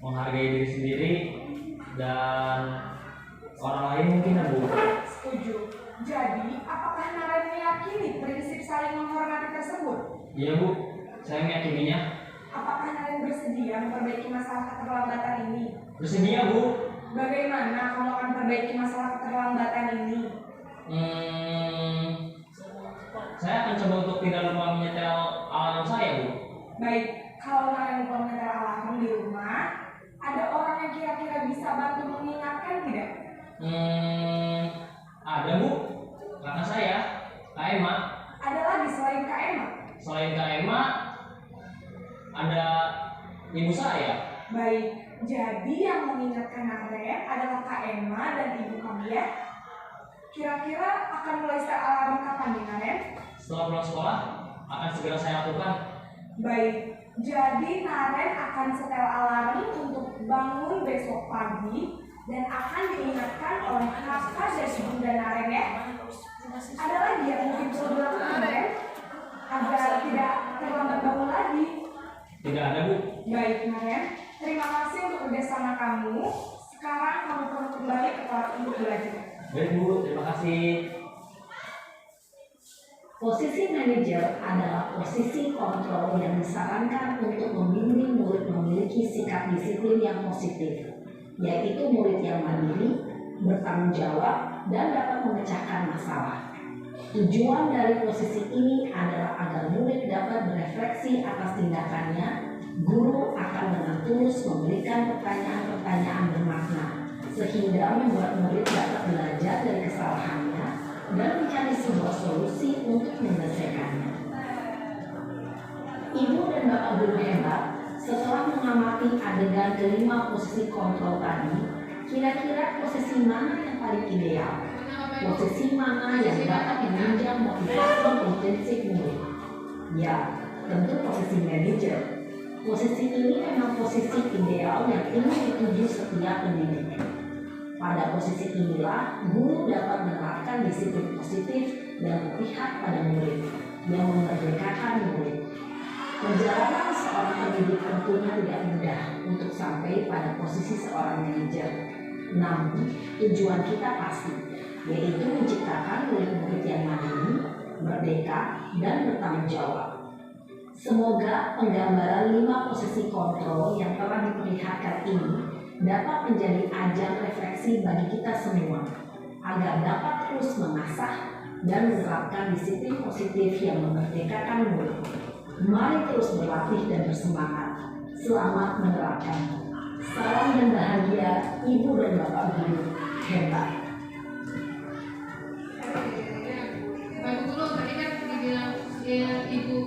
[SPEAKER 3] Menghargai diri sendiri dan orang lain mungkin ya Bu.
[SPEAKER 4] Setuju. Jadi, apakah Naren meyakini prinsip saling menghormati tersebut?
[SPEAKER 3] Iya Bu, saya meyakininya.
[SPEAKER 4] Apakah Naren bersedia memperbaiki masalah keterlambatan ini?
[SPEAKER 3] Bersedia Bu.
[SPEAKER 4] Bagaimana kamu akan memperbaiki masalah keterlambatan ini?
[SPEAKER 3] Saya akan coba untuk tidak lupa menyetel alarm saya Bu.
[SPEAKER 4] Baik, kalau Naren lupa menyetel alarm di rumah, ada orang yang kira-kira bisa bantu mengingatkan tidak?
[SPEAKER 3] Ada Bu, kakak saya, Kak Emma.
[SPEAKER 4] Ada lagi selain Kak Emma?
[SPEAKER 3] Selain Kak Emma, ada ibu saya.
[SPEAKER 4] Baik, jadi yang mengingatkan Naren adalah Kak Emma dan ibu kamu ya? Kira-kira akan mulai setel alarm kapan nih Naren?
[SPEAKER 3] Setelah pulang sekolah, akan segera saya lakukan.
[SPEAKER 4] Baik, jadi Naren akan setel alarm untuk bangun besok pagi dan akan diingatkan oleh kakak dan ibunda Naren ya. Ada lagi yang mungkin perlu dilakukan Naren agar tidak terlambat bangun lagi?
[SPEAKER 3] Tidak ada Bu.
[SPEAKER 4] Baik Naren, terima kasih untuk kerjasama kamu. Sekarang kamu perlu kembali ke kelas untuk belajar.
[SPEAKER 3] Baik Bu, terima kasih.
[SPEAKER 5] Posisi manajer adalah posisi kontrol yang disarankan untuk membimbing murid memiliki sikap disiplin yang positif, yaitu murid yang mandiri, bertanggung jawab, dan dapat memecahkan masalah. Tujuan dari posisi ini adalah agar murid dapat berefleksi atas tindakannya. Guru akan dengan tulus memberikan pertanyaan-pertanyaan bermakna, sehingga membuat murid dapat belajar dari kesalahannya dan mencari sebuah solusi untuk menyelesaikannya. Ibu dan bapak guru hebat, setelah mengamati adegan kelima posisi kontrol tadi, kira-kira posisi mana yang paling ideal? Posisi mana yang dapat menunjang motivasi intensif murid? Ya, tentu posisi manajer. Posisi ini memang posisi ideal yang ingin dituju setiap pendidik. Pada posisi inilah, guru dapat menerapkan disiplin positif dan berpihak pada murid, yang memerdekakan murid. Perjalanan seorang pendidik tentunya tidak mudah untuk sampai pada posisi seorang manajer. Namun, tujuan kita pasti, yaitu menciptakan murid-murid yang mandiri, merdeka, dan bertanggung jawab. Semoga penggambaran 5 posisi kontrol yang telah diperlihatkan ini dapat menjadi ajang refleksi bagi kita semua, agar dapat terus mengasah dan menerapkan disiplin positif yang memerdekakan murid. Mari terus berlatih dan bersemangat. Selamat menerapkan. Salam dan bahagia Ibu dan Bapak Guru. Hebat.
[SPEAKER 1] Bapak Guru, tadi kan dibilang Ibu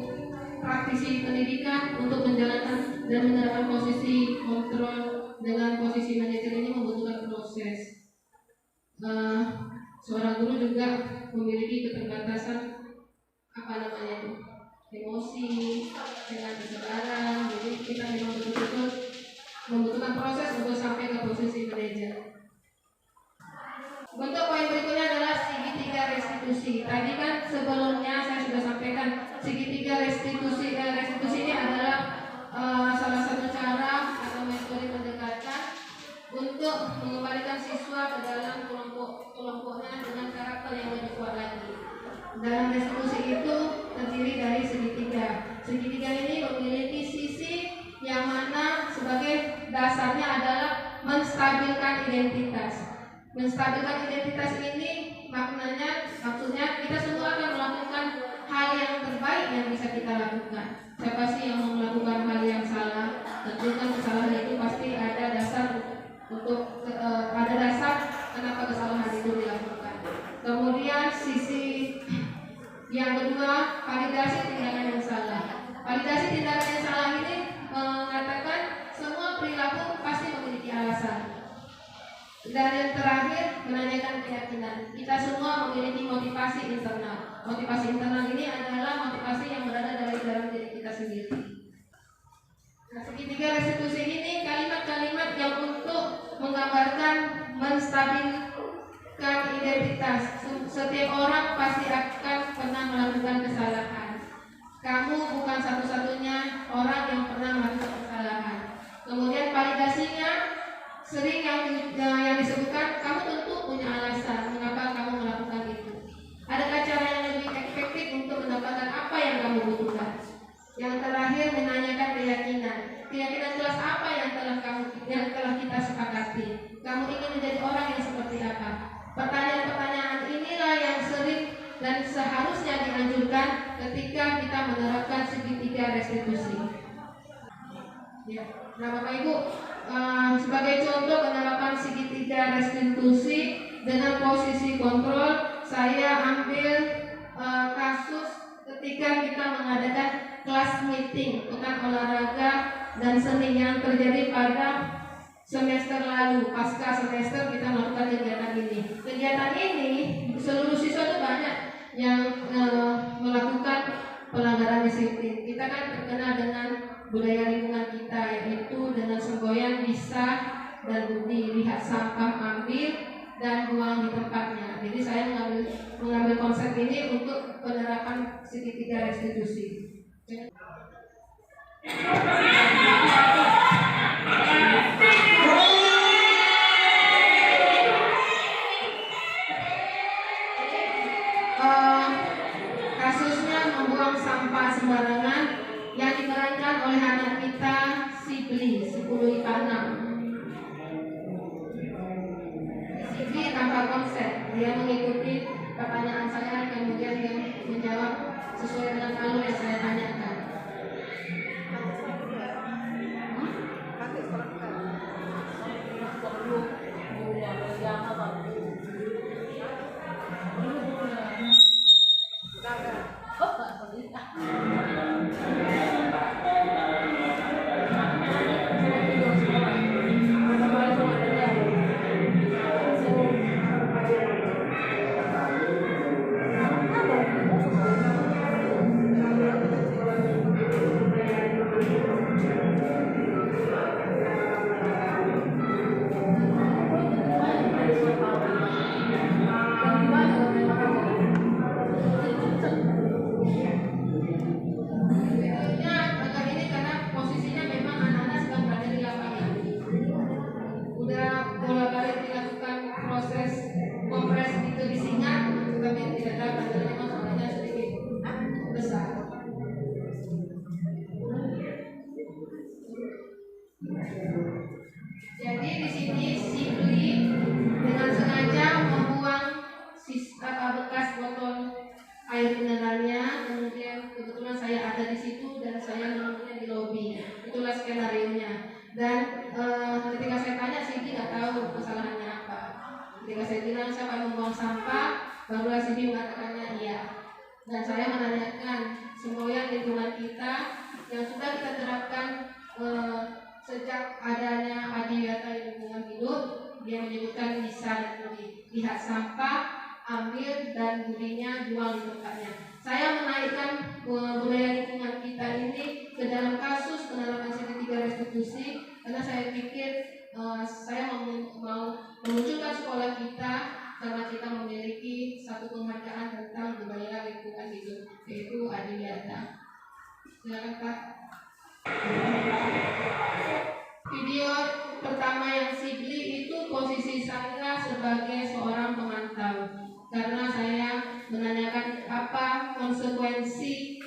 [SPEAKER 1] praktisi pendidikan untuk menjalankan dan menerapkan posisi kontrol dengan posisi manajer ini membutuhkan proses. Seorang guru juga memiliki keterbatasan emosi dengan kesabaran. Jadi kita memang betul-betul membutuhkan proses untuk sampai ke posisi manajer. Bentuk poin berikutnya adalah segitiga restitusi. Tadi kan sebelumnya saya sudah sampaikan segitiga restitusi. Restitusi ini adalah salah satu cara atau metode pendekatan untuk mengembalikan siswa ke dalam kelompoknya dengan karakter yang lebih kuat lagi. Dalam restitusi itu terdiri dari segitiga. Segitiga ini memiliki sisi yang mana sebagai dasarnya adalah menstabilkan identitas. Menstabilkan identitas ini maksudnya kita semua akan melakukan hal yang terbaik yang bisa kita lakukan. Siapa sih yang mau melakukan hal yang salah? Tentu kan kesalahan itu pasti ada dasar kenapa kesalahan itu dilakukan. Kemudian sisi yang kedua, validasi tindakan yang salah. Validasi tindakan yang salah ini mengatakan semua perilaku pasti memiliki alasan. Dan yang terakhir, menanyakan keyakinan. Kita semua memiliki motivasi internal. Motivasi internal ini adalah motivasi yang berada dari dalam diri kita sendiri. Nah, segitiga restitusi ini kalimat-kalimat yang untuk menggambarkan menstabilkan identitas. Setiap orang pasti akan pernah melakukan kesalahan. Kamu bukan satu-satunya orang yang pernah melakukan kesalahan. Kemudian validasinya sering yang disebutkan, kamu tentu punya alasan mengapa kamu melakukan itu. Adakah cara yang lebih efektif untuk mendapatkan apa yang kamu butuhkan? Yang terakhir, menanyakan keyakinan. Keyakinan jelas apa yang telah kita sepakati. Kamu ingin menjadi orang yang seperti apa? Pertanyaan-pertanyaan inilah yang sering dan seharusnya dianjurkan ketika kita menerapkan segitiga restitusi. Ya. Nah, Bapak Ibu, sebagai contoh penerapan segitiga restitusi dengan posisi kontrol, saya ambil kasus ketika kita mengadakan kelas meeting, pekan olahraga dan seni yang terjadi pada semester lalu. Pasca semester kita melakukan kegiatan ini. Kegiatan ini seluruh siswa itu banyak yang melakukan pelanggaran disiplin. Kita kan terkenal dengan budaya lingkungan kita, yaitu dengan semboyan bisa dan budi, lihat sampah ambil dan buang di tempatnya. Jadi saya mengambil konsep ini untuk penerapan segitiga restitusi. Kasusnya membuang sampah sembarangan yang diperankan oleh anak kita Sibli 10 IPA 6. Sibli tanpa konsep, dia mengikuti pertanyaan saya, kemudian dia menjawab sesuai dengan alur yang saya tanyakan. Jadi di sini Sibli dengan sengaja membuang bekas botol air mineralnya, kemudian kebetulan saya ada di situ dan saya menunggunya di lobi. Itulah skenario. skenarionya. Dan ketika saya tanya, Sigi nggak tahu kesalahannya apa. Ketika saya bilang siapa yang membuang sampah, barulah Sigi mengatakannya iya. Dan saya menanyakan semboyan lingkungan kita yang sudah kita terapkan sejak adanya adiwiyata lingkungan hidup. Dia menyebutkan bisa dan budi. Lihat sampah, ambil, dan budinya jual di tempatnya. Saya menaikkan budaya lingkungan kita ini ke dalam kasus penerapan segitiga restitusi karena saya pikir saya mau memunculkan sekolah kita karena kita memiliki satu penghargaan tentang budaya lingkungan hidup, yaitu adiwiyata. Silakan Pak. Video pertama yang Sigli itu posisi saya sebagai seorang pemantau karena saya menanyakan apa konsekuensi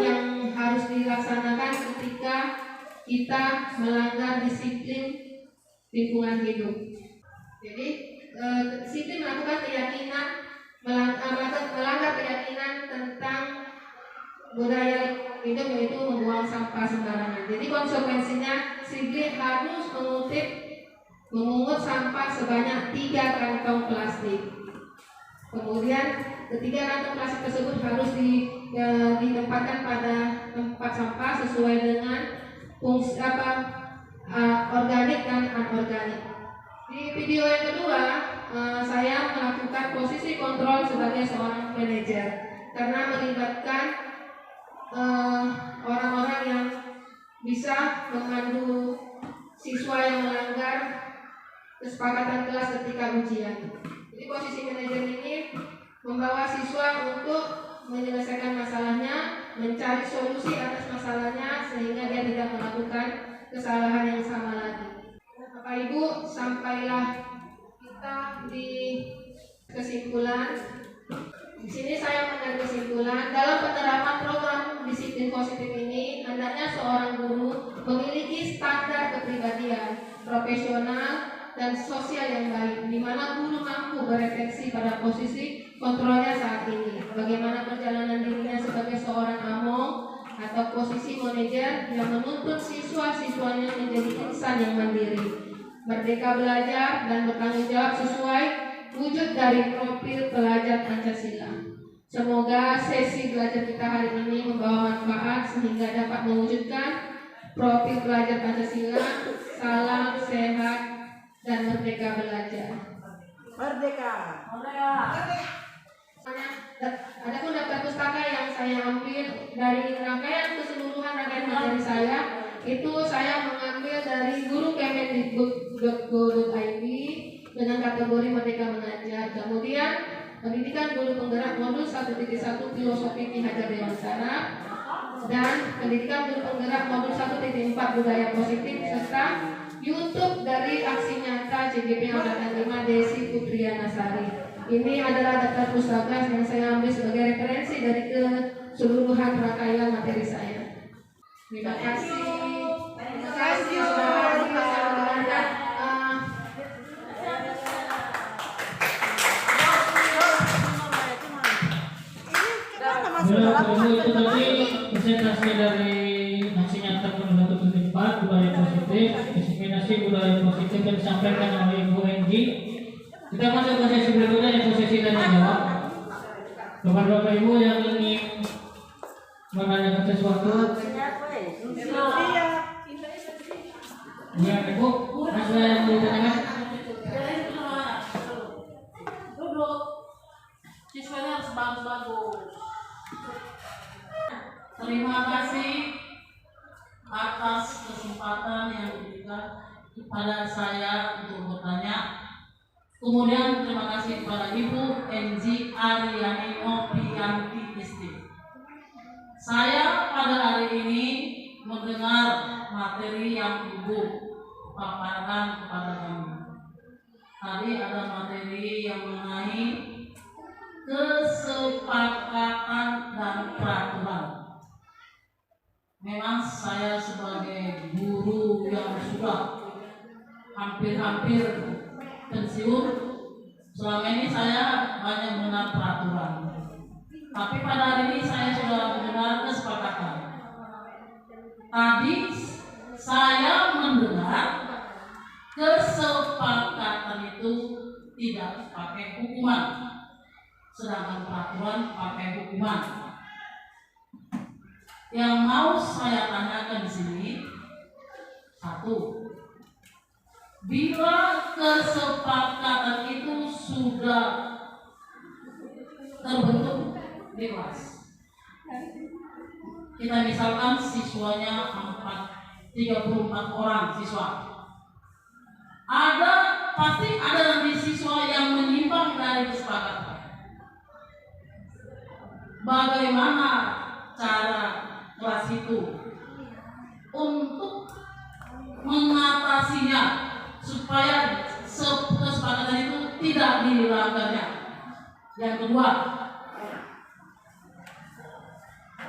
[SPEAKER 1] yang harus dilaksanakan ketika kita melanggar disiplin lingkungan hidup. Jadi Sigli melakukan keyakinan melanggar keyakinan tentang budaya hidup, yaitu membuang sampah sembarangan. Jadi konsekuensinya Sigli harus memungut sampah sebanyak 3 kantong plastik. Kemudian ketiga kantong plastik tersebut harus ditempatkan pada tempat sampah sesuai dengan fungsi organik dan anorganik. Di video yang kedua, saya melakukan posisi kontrol sebagai seorang manajer karena melibatkan orang-orang yang bisa memandu siswa yang melanggar kesepakatan kelas ketika ujian. Jadi posisi manajer ini membawa siswa untuk menyelesaikan masalahnya, mencari solusi atas masalahnya sehingga dia tidak melakukan kesalahan yang sama lagi. Bapak Ibu, sampailah kita di kesimpulan. Di sini saya mengambil kesimpulan dalam penerapan program disiplin positif ini hendaknya seorang guru memiliki standar kepribadian, profesional, dan sosial yang baik, di mana guru mampu berefleksi pada posisi kontrolnya saat ini, bagaimana perjalanan dirinya sebagai seorang among atau posisi manajer yang menuntut siswa-siswanya menjadi insan yang mandiri, merdeka belajar dan bertanggung jawab sesuai wujud dari profil pelajar Pancasila. Semoga sesi belajar kita hari ini membawa manfaat sehingga dapat mewujudkan profil pelajar Pancasila. Salam sehat dan merdeka belajar.
[SPEAKER 6] Merdeka.
[SPEAKER 1] Adapun daftar pustaka yang saya ambil dari rangkaian keseluruhan rangkaian materi saya, itu saya mengambil dari guru kemendikbud.go.id dengan kategori Merdeka Mengajar. Kemudian pendidikan guru penggerak modul 1.1 filosofi Ki Hajar Dewantara dan pendidikan guru penggerak modul 1.4 budaya positif serta YouTube dari Aksi Nyata CGP Angkatan 5 Desi Putriyanasari. Ini adalah daftar pustaka yang saya ambil sebagai referensi dari keseluruhan rangkaian materi saya. Terima kasih. Terima kasih sudah hadir bersama dengan
[SPEAKER 3] itu tadi presentasi dari Aksi Nyata modul 1.4 budaya positif, diseminasi budaya positif yang disampaikan oleh Ibu Enji. Kita masuk ke sesi berikutnya, yang sesi tanya jawab. Bapak-bapak Ibu yang ingin menanyakan sesuatu, ya Ibu, ada yang mau ditanyakan?
[SPEAKER 6] Duduk. Siswanya harus bagus-bagus. Terima kasih atas kesempatan yang diberikan kepada saya untuk bertanya. Kemudian terima kasih kepada Ibu Enji Aryani Novianti Isti. Saya pada hari ini mendengar materi yang Ibu paparkan kepada kami. Tadi ada materi yang mengenai kesepakatan dan peraturan. Memang saya sebagai guru yang sudah hampir-hampir pensiun, selama ini saya banyak mengenal peraturan. Tapi pada hari ini saya sudah mengenal kesepakatan. Tadi saya mendengar kesepakatan itu tidak pakai hukuman, sedangkan peraturan pakai hukuman. Yang mau saya tanyakan di sini, satu, bila kesepakatan itu sudah terbentuk di kelas, kita misalkan siswanya 34 orang siswa, pasti ada nanti siswa yang menyimpang dari kesepakatan. Bagaimana cara kelas itu untuk mengatasinya supaya kesepakatan itu tidak dilanggarnya? Yang kedua,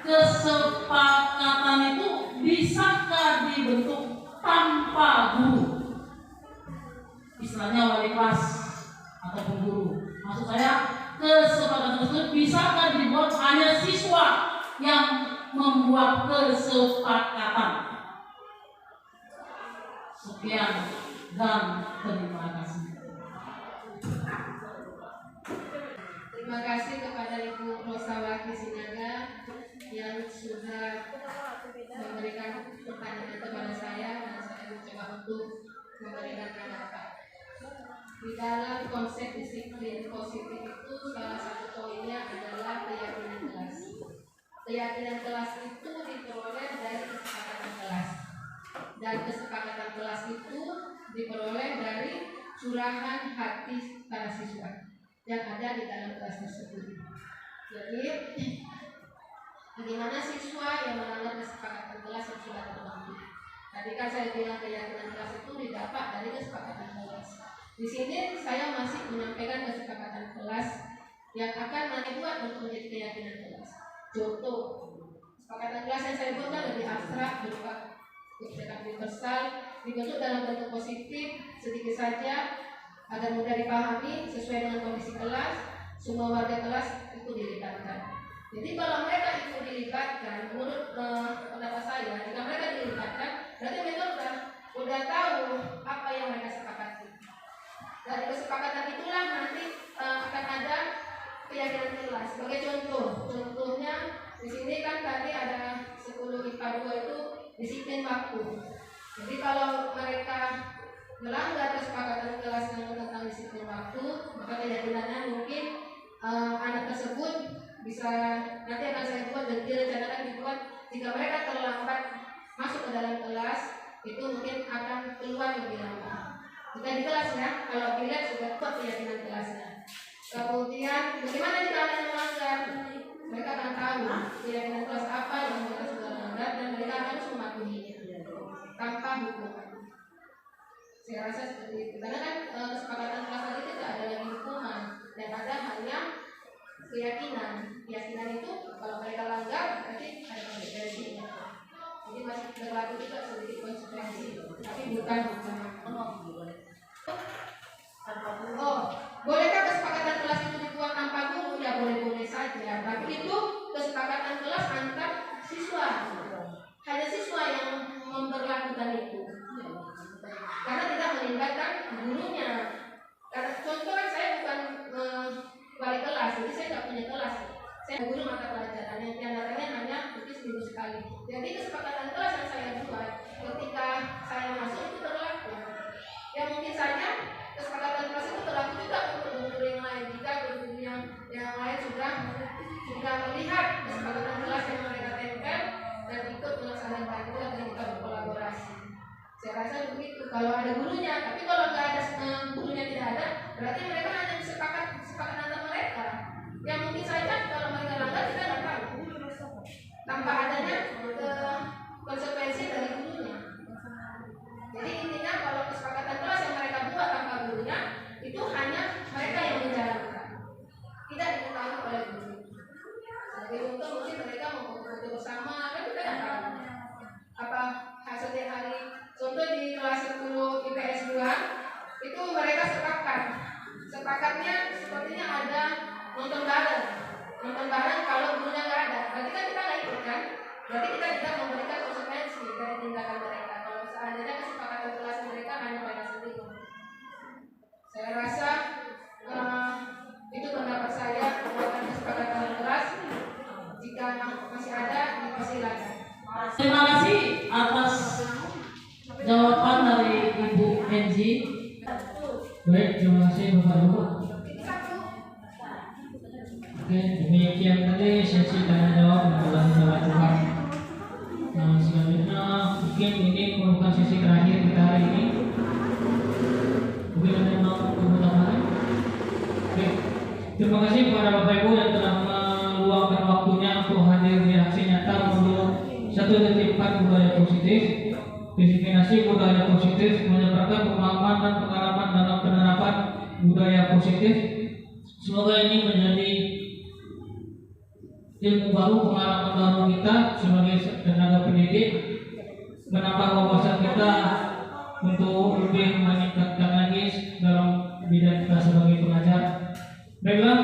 [SPEAKER 6] kesepakatan itu bisakah dibentuk tanpa guru? Istilahnya wali kelas ataupun guru. Maksud saya, kesepakatan tersebut bisakah dibuat hanya siswa yang membuat kesepakatan? Sekian dan terima kasih.
[SPEAKER 1] Terima kasih kepada Ibu Rosawati Sinaga yang sudah memberikan pertanyaan kepada saya dan saya mencoba untuk memberikan tanggapan. Di dalam konsep disiplin positif itu salah satu poinnya adalah keyakinan kelas. Keyakinan kelas itu diperoleh dari kesepakatan kelas, dan kesepakatan kelas itu diperoleh dari curahan hati para siswa yang ada di dalam kelas tersebut. Jadi, bagaimana siswa yang melanggar kesepakatan kelas yang sudah terbentuk? Tadi kan saya bilang keyakinan kelas itu didapat dari kesepakatan kelas. Di sini saya masih menyampaikan kesepakatan kelas yang akan nanti buat untuk menjadi keyakinan kelas. Contoh, kesepakatan kelas yang saya buat kan lebih abstrak, berupa kebijakan universal, dibentuk dalam bentuk positif, sedikit saja, agar mudah dipahami sesuai dengan kondisi kelas. Semua warga kelas itu dilibatkan. Jadi kalau mereka itu dilibatkan, menurut pendapat saya, jika mereka dilibatkan, berarti mereka udah tahu apa yang mereka sepakati. Dari kesepakatan itulah nanti akan ada keyakinan kelas. Sebagai contohnya di sini kan tadi ada 10 IPA 2 itu disiplin waktu. Jadi kalau mereka melanggar kesepakatan kelas yang tentang disiplin waktu, maka keyakinannya mungkin anak tersebut bisa, nanti akan saya buat dan direncanakan dibuat, jika mereka terlambat masuk ke dalam kelas itu mungkin akan keluar lebih lama. Bukan di kelas ya, kalau bilet sudah kuat keyakinan kelasnya. Kemudian bagaimana jika anak yang melanggar? Mereka akan tahu keyakinan kelas apa yang mereka sudah melanggar dan mereka harus mematuhinya tanpa hukuman. Saya rasa seperti itu. Karena kan kesepakatan kelas tadi tidak ada lagi hukuman dan ada hanya keyakinan. Keyakinan itu kalau mereka langgar berarti ada konsekuensinya. Jadi masih berlaku juga sedikit konsekuensi, tapi bukan hukuman. Bolehkah kesepakatan kelas itu dibuat tanpa guru? Ya boleh-boleh saja. Tapi itu kesepakatan kelas antar siswa. Hanya siswa yang memperlakukan itu. Karena tidak melibatkan gurunya. Karena contoh kan saya bukan wali kelas, jadi saya tidak punya kelas. Saya guru mata pelajaran yang diantaranya hanya mungkin seminggu sekali. Jadi kesepakatan kelas yang saya buat ketika saya masuk itu berlaku. Ya mungkin saja kesepakatan kelas itu berlaku juga untuk guru yang lain. Jika guru yang lain sudah melihat kesepakatan kelas yang mereka tempel dan ikut melaksanakan itu dan kita berkolaborasi. Saya rasa begitu. Kalau ada gurunya, tapi kalau nggak ada gurunya tidak ada, berarti mereka hanya kesepakatan antara mereka. Yang mungkin saja kalau mereka langgar kita nggak tahu. Tanpa adanya konsekuensi dari gurunya. Jadi intinya kalau kesepakatan kelas yang mereka buat tanpa gurunya itu hanya mereka yang menjalankan, tidak diketahui oleh guru. Sebagai contoh mungkin mereka mau foto bersama, kan kita nggak tahu apa hasil hari. Contoh di kelas 10 IPS 2 itu mereka sepakatnya sepertinya ada nonton bareng kalau gurunya nggak ada. Berarti kan kita nggak ikut kan? Berarti kita tidak memberikan konsekuensi dari tindakan mereka. Kalau seandainya kesepakatan kelas mereka hanya minus 5. Saya rasa itu pendapat saya tentang kesepakatan kelas. Jika masih ada, dipersilakan.
[SPEAKER 6] Terima kasih atas jawaban dari Ibu Enji.
[SPEAKER 3] Baik, terima kasih Bapak Ibu. Oke, demikian tadi sesi tanya jawab yang telah dilakukan. Nah, selanjutnya mungkin ini merupakan sesi terakhir kita hari ini. Mungkin ada yang mau bertanya? Oke, terima kasih kepada Bapak Ibu yang telah meluangkan waktunya untuk hadir di aksi nyata modul 1.4 budaya positif. Diseminasi budaya positif menyebarkan pengalaman dan pengalaman dalam penerapan budaya positif. Semoga ini menjadi ilmu baru, pengalaman baru kita sebagai tenaga pendidik, menambah wawasan kita untuk lebih meningkatkan lagi dalam bidang kita sebagai pengajar. Baiklah,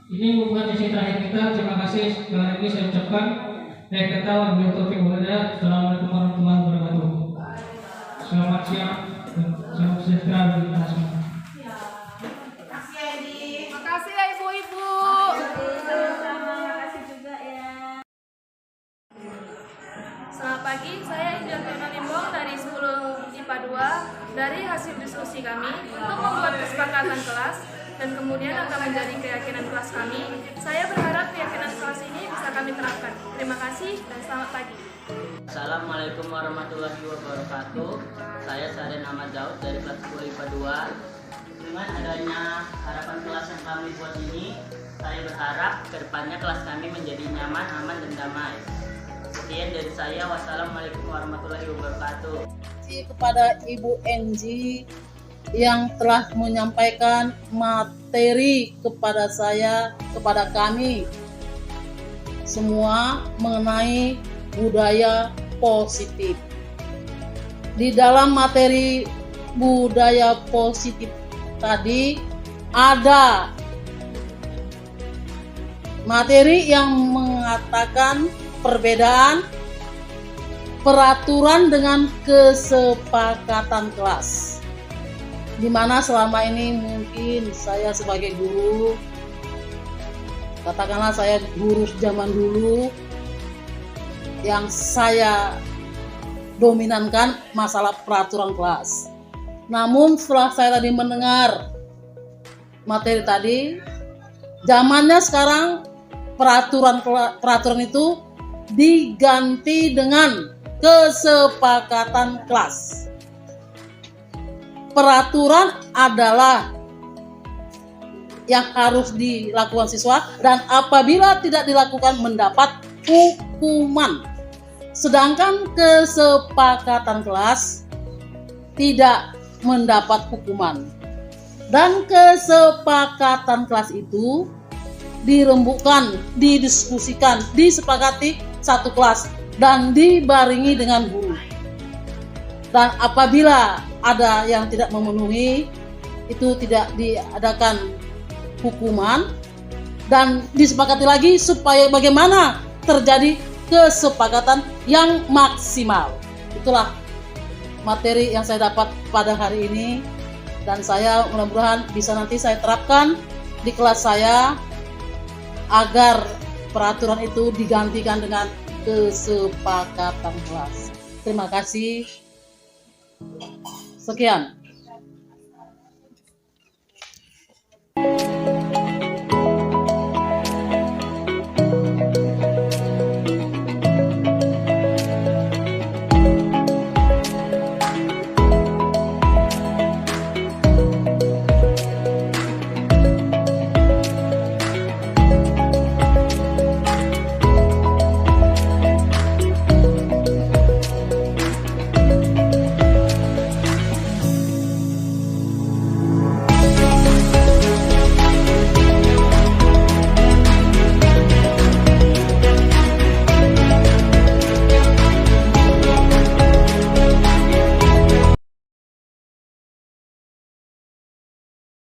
[SPEAKER 3] ini merupakan sesi terakhir kita. Terima kasih sekali lagi saya ucapkan. Assalamualaikum warahmatullahi wabarakatuh. Selamat siang dan salam sejahtera bagi kita semua.
[SPEAKER 1] Makasih ya ibu-ibu.
[SPEAKER 7] Selamat pagi, saya Indah Limbong dari 10 IPA 2. Dari hasil diskusi kami untuk membuat kesepakatan kelas dan kemudian akan menjadi keyakinan kelas kami, saya berharap keyakinan kelas ini bisa kami terapkan. Terima kasih dan selamat pagi.
[SPEAKER 8] Assalamualaikum warahmatullahi wabarakatuh. Saya Saren Ahmad Daud dari kelas 10 IPA 2. Dengan adanya harapan kelas yang kami buat ini, saya berharap kedepannya kelas kami menjadi nyaman, aman, dan damai. Sekian dari saya. Wassalamualaikum warahmatullahi wabarakatuh.
[SPEAKER 6] Kepada Ibu Enji yang telah menyampaikan materi kepada saya, kepada kami semua mengenai budaya positif. Di dalam materi budaya positif tadi ada materi yang mengatakan perbedaan peraturan dengan kesepakatan kelas, di mana selama ini mungkin saya sebagai guru, katakanlah saya guru zaman dulu, yang saya dominankan masalah peraturan kelas. Namun setelah saya tadi mendengar materi tadi, zamannya sekarang peraturan itu diganti dengan kesepakatan kelas. Peraturan adalah yang harus dilakukan siswa dan apabila tidak dilakukan mendapat hukuman. Sedangkan kesepakatan kelas tidak mendapat hukuman. Dan kesepakatan kelas itu dirembukkan, didiskusikan, disepakati satu kelas dan dibarengi dengan guru. Dan apabila ada yang tidak memenuhi, itu tidak diadakan hukuman dan disepakati lagi supaya bagaimana terjadi kesepakatan yang maksimal. Itulah materi yang saya dapat pada hari ini dan saya mudah-mudahan bisa nanti saya terapkan di kelas saya agar peraturan itu digantikan dengan kesepakatan kelas. Terima kasih. Sekian.